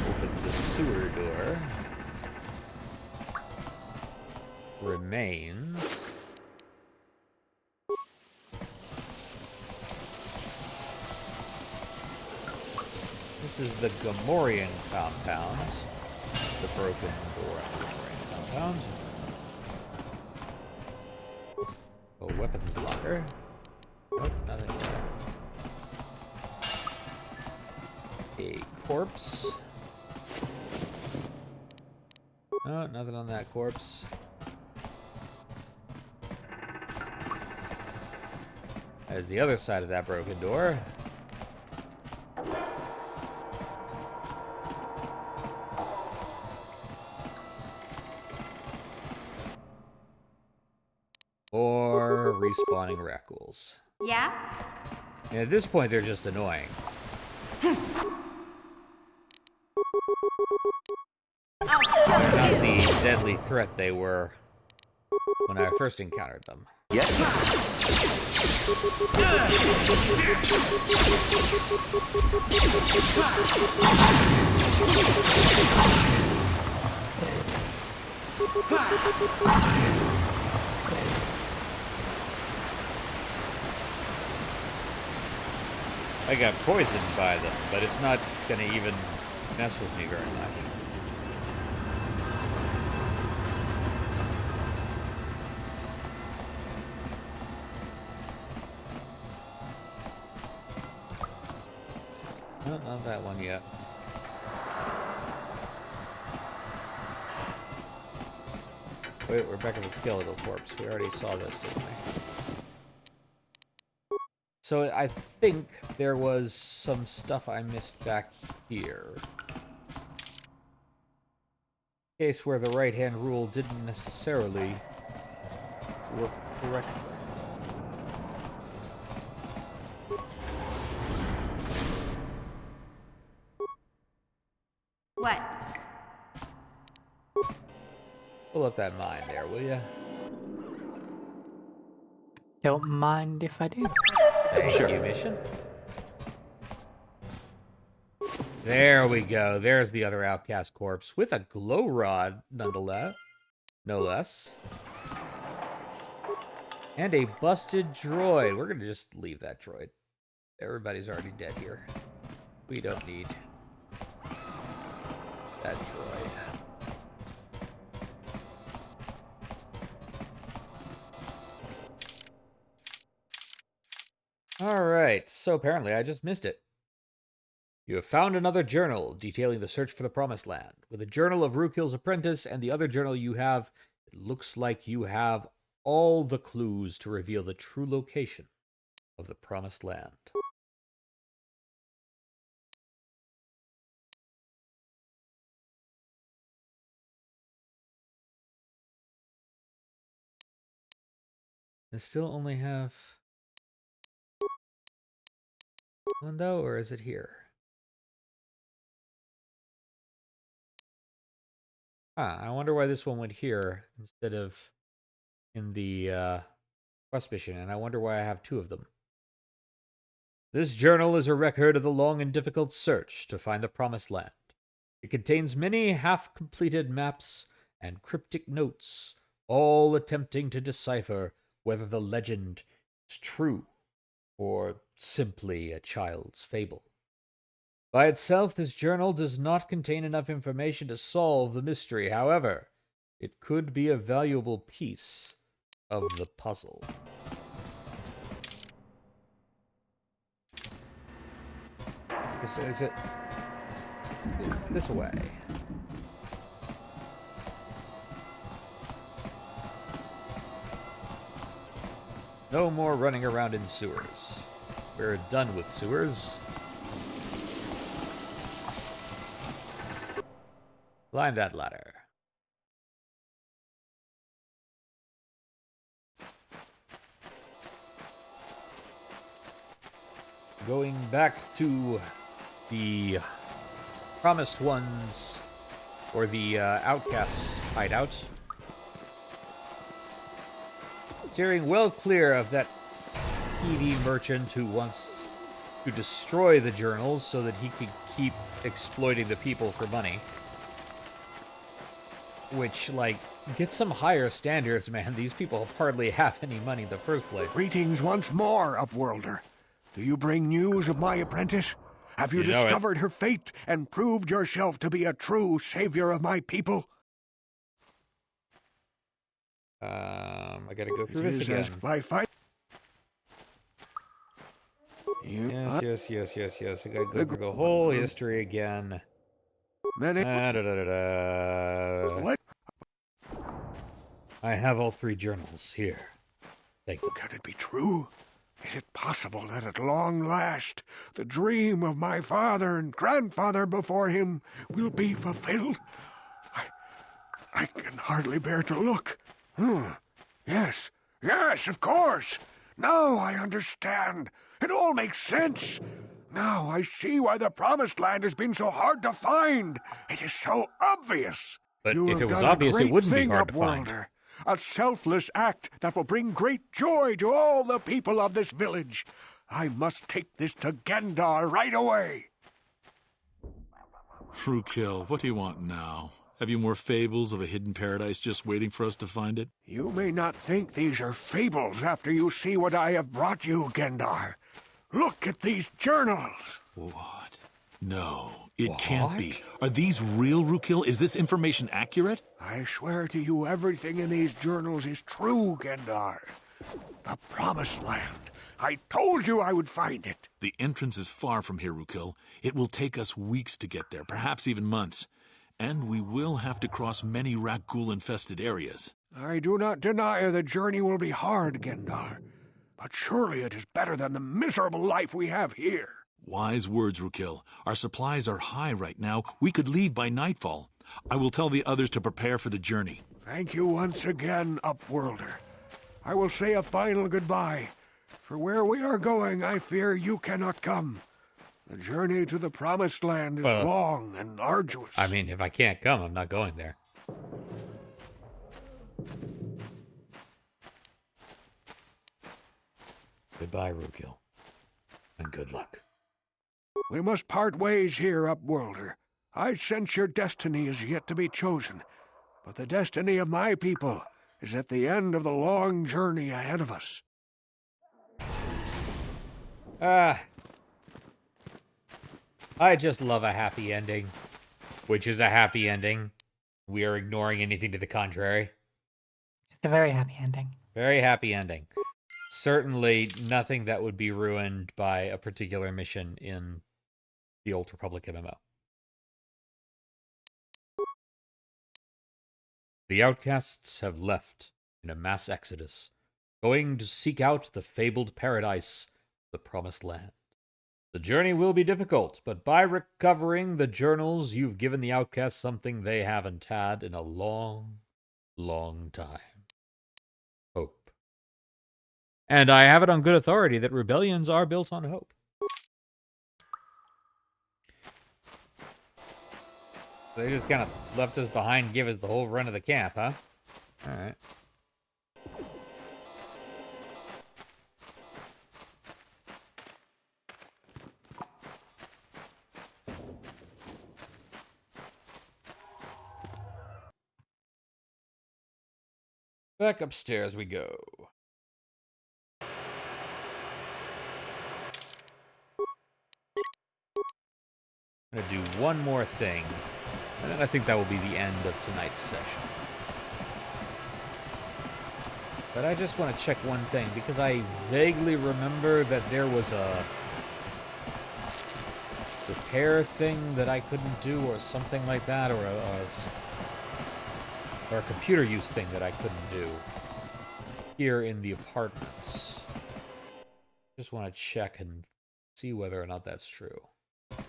Open the sewer door. Remains. This is the Gamorrean compound. It's the broken door of the Gamorrean compound. Oh, weapons locker. Nope, nothing there. A corpse. No, nothing on that corpse. There's the other side of that broken door. Or respawning raccoons. Yeah? And at this point, they're just annoying. They're not the deadly threat they were when I first encountered them. Yes? I got poisoned by them, but it's not gonna even mess with me very much. No, not that one yet. Wait, we're back at the skeletal corpse. We already saw this, didn't we? So I think there was some stuff I missed back here. Case where the right-hand rule didn't necessarily work correctly. What? Pull up that mine there, will ya? Don't mind if I do. Thank you, mission. There we go. There's the other outcast corpse with a glow rod, nonetheless. No less. And a busted droid. We're going to just leave that droid. Everybody's already dead here. We don't need that droid. Alright, so apparently I just missed it. You have found another journal detailing the search for the Promised Land. With a journal of Rukil's apprentice and the other journal you have, it looks like you have all the clues to reveal the true location of the Promised Land. I still only have one though, or is it here? I wonder why this one went here instead of in the quest mission, and I wonder why I have two of them. This journal is a record of the long and difficult search to find the Promised Land. It contains many half-completed maps and cryptic notes, all attempting to decipher whether the legend is true or simply a child's fable. By itself, this journal does not contain enough information to solve the mystery. However, it could be a valuable piece of the puzzle. It's this way. No more running around in sewers. We're done with sewers. Climb that ladder. Going back to the Promised Ones, or the Outcasts hideout. Steering well clear of that skeevy merchant who wants to destroy the journals so that he could keep exploiting the people for money. Which, like, get some higher standards, man. These people hardly have any money in the first place. Greetings once more, Upworlder. Do you bring news of my apprentice? Have you discovered her fate and proved yourself to be a true savior of my people? I gotta go through this again. Yes. I gotta go through the whole history again. What? I have all 3 journals here. Thank you. Can it be true? Is it possible that at long last the dream of my father and grandfather before him will be fulfilled? I can hardly bear to look. Yes, of course. Now I understand. It all makes sense. Now I see why the Promised Land has been so hard to find. It is so obvious. But if it was obvious, it wouldn't be hard to find. A selfless act that will bring great joy to all the people of this village. I must take this to Gendar right away. Frukill, what do you want now? Have you more fables of a hidden paradise just waiting for us to find it? You may not think these are fables after you see what I have brought you, Gendar. Look at these journals. What? No, it can't be. Are these real, Frukill? Is this information accurate? I swear to you, everything in these journals is true, Gendar. The Promised Land. I told you I would find it. The entrance is far from here, Frukill. It will take us weeks to get there, perhaps even months. And we will have to cross many Rakghoul-infested areas. I do not deny the journey will be hard, Gendar. But surely it is better than the miserable life we have here. Wise words, Frukill. Our supplies are high right now. We could leave by nightfall. I will tell the others to prepare for the journey. Thank you once again, Upworlder. I will say a final goodbye. For where we are going, I fear you cannot come. The journey to the Promised Land is long and arduous. I mean, if I can't come, I'm not going there. Goodbye, Frukill. And good luck. We must part ways here, Upworlder. I sense your destiny is yet to be chosen. But the destiny of my people is at the end of the long journey ahead of us. I just love a happy ending. Which is a happy ending. We are ignoring anything to the contrary. It's a very happy ending. Very happy ending. Certainly nothing that would be ruined by a particular mission in the Old Republic MMO. The outcasts have left in a mass exodus, going to seek out the fabled paradise, the Promised Land. The journey will be difficult, but by recovering the journals, you've given the outcasts something they haven't had in a long, long time. Hope. And I have it on good authority that rebellions are built on hope. They just kind of left us behind, give us the whole run of the camp, huh? Alright. Back upstairs we go. I'm gonna do one more thing, and then I think that will be the end of tonight's session. But I just want to check one thing, because I vaguely remember that there was a repair thing that I couldn't do, or something like that, or a computer use thing that I couldn't do here in the apartments. Just want to check and see whether or not that's true. If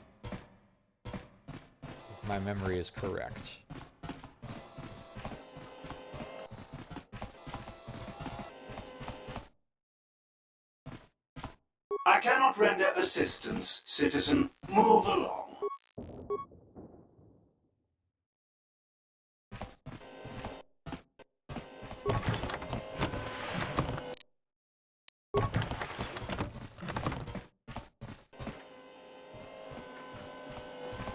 my memory is correct. I cannot render assistance, citizen. Move along.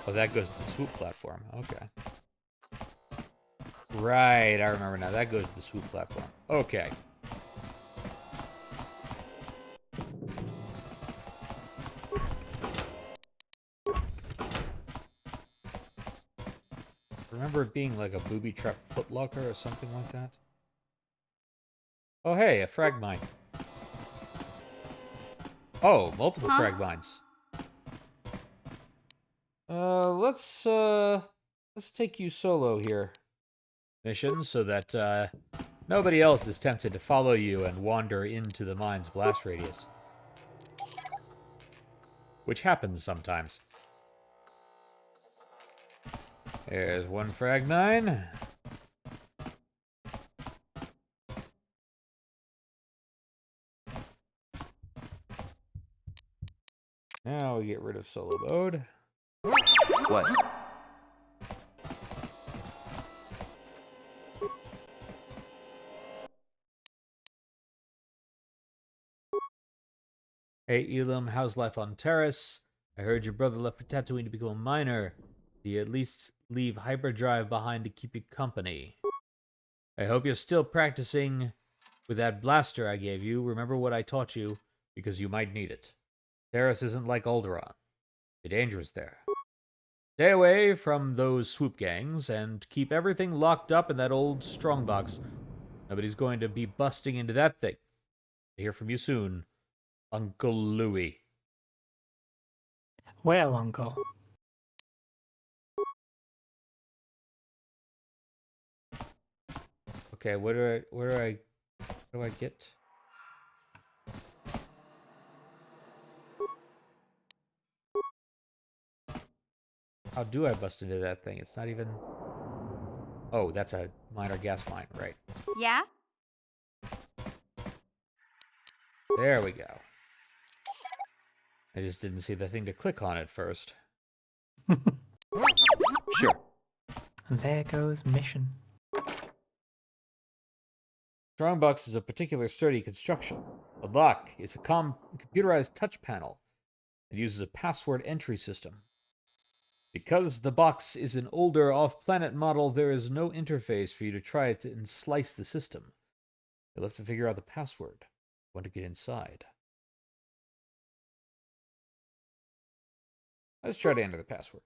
Oh, that goes to the swoop platform. Okay. Right, I remember now. That goes to the swoop platform. Okay. Remember it being like a booby-trap footlocker or something like that? Oh, hey, a frag mine. Oh, multiple frag mines. Let's take you solo here. Mission, so that, nobody else is tempted to follow you and wander into the mine's blast radius. Which happens sometimes. There's one frag mine. Now we get rid of solo mode. What? Hey Elam, how's life on Terrace? I heard your brother left for Tatooine to become a miner. Do you at least leave hyperdrive behind to keep you company? I hope you're still practicing with that blaster I gave you. Remember what I taught you, because you might need it. Terrace isn't like Alderaan. The danger's there. Stay away from those swoop gangs, and keep everything locked up in that old strongbox. Nobody's going to be busting into that thing. I'll hear from you soon, Uncle Louie. Well, Uncle. Okay, where do I get? How do I bust into that thing? It's not even... Oh, that's a minor gas mine, right. Yeah? There we go. I just didn't see the thing to click on at first. Sure. And there goes mission. Strongbox is a particular sturdy construction. The lock is a computerized touch panel. It uses a password entry system. Because the box is an older off-planet model, there is no interface for you to try it and slice the system. You'll have to figure out the password. Want to get inside. Let's try to enter the password.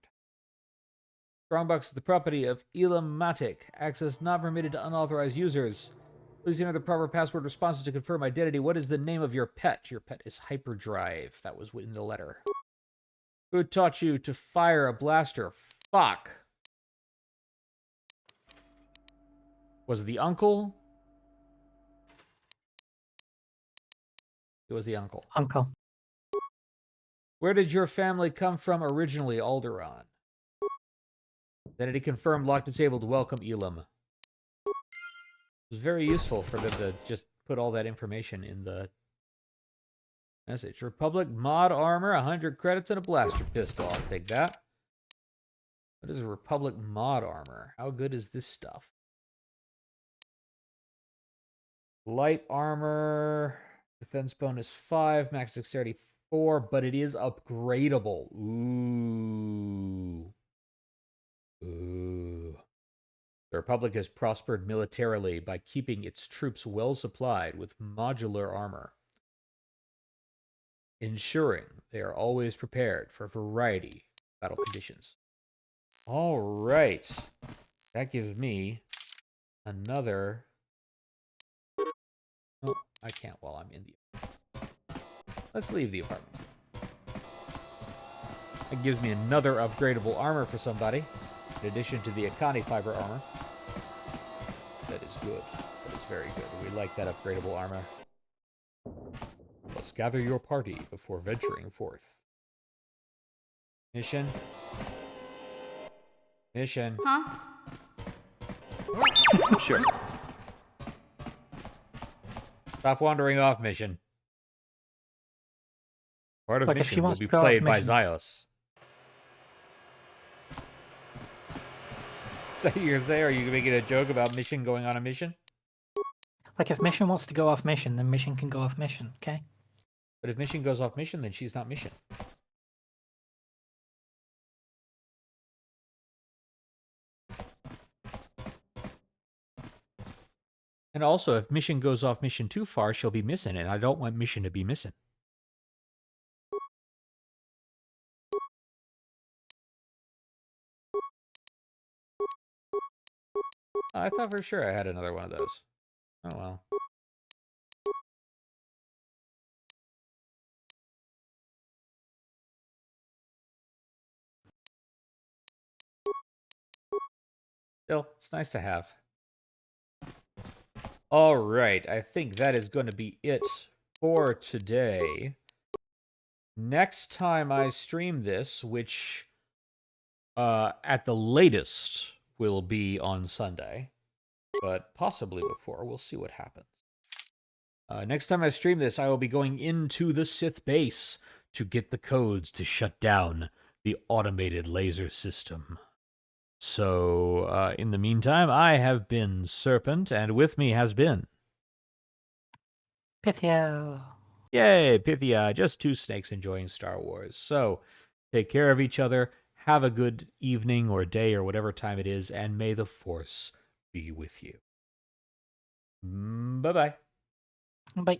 Strongbox is the property of Elam Matic. Access not permitted to unauthorized users. Please enter the proper password responses to confirm identity. What is the name of your pet? Your pet is Hyperdrive. That was in the letter. Who taught you to fire a blaster? Fuck. Was it the uncle? It was the uncle. Uncle. Where did your family come from originally, Alderaan? Identity confirmed, lock disabled, welcome Elam. It was very useful for them to just put all that information in the message. Republic mod armor, 100 credits, and a blaster pistol. I'll take that. What is a Republic mod armor? How good is this stuff? Light armor, defense bonus 5, max dexterity 4, but it is upgradable. Ooh. Ooh. The Republic has prospered militarily by keeping its troops well supplied with modular armor, ensuring they are always prepared for a variety of battle conditions. All right. That gives me another... Oh, I can't while I'm in the... Let's leave the apartments. That gives me another upgradable armor for somebody, in addition to the Akani fiber armor. That is good. That is very good. We like that upgradable armor. Let's gather your party before venturing forth. Mission. Mission. Huh? Sure. Stop wandering off, mission. Part of Like, if she mission will wants be to go off played by mission. Zyos. Is that you're there? Are you making a joke about mission going on a mission? Like, if mission wants to go off mission, then mission can go off mission, okay? But if mission goes off mission, then she's not mission. And also, if mission goes off mission too far, she'll be missing, and I don't want mission to be missing. I thought for sure I had another one of those. Oh well. Still, it's nice to have. All right, I think that is going to be it for today. Next time I stream this, which at the latest will be on Sunday, but possibly before, we'll see what happens. Next time I stream this, I will be going into the Sith base to get the codes to shut down the automated laser system. So, in the meantime, I have been Serpent, and with me has been... Pythia. Yay, Pythia, just two snakes enjoying Star Wars. So, take care of each other, have a good evening or day or whatever time it is, and may the Force be with you. Bye-bye. Bye.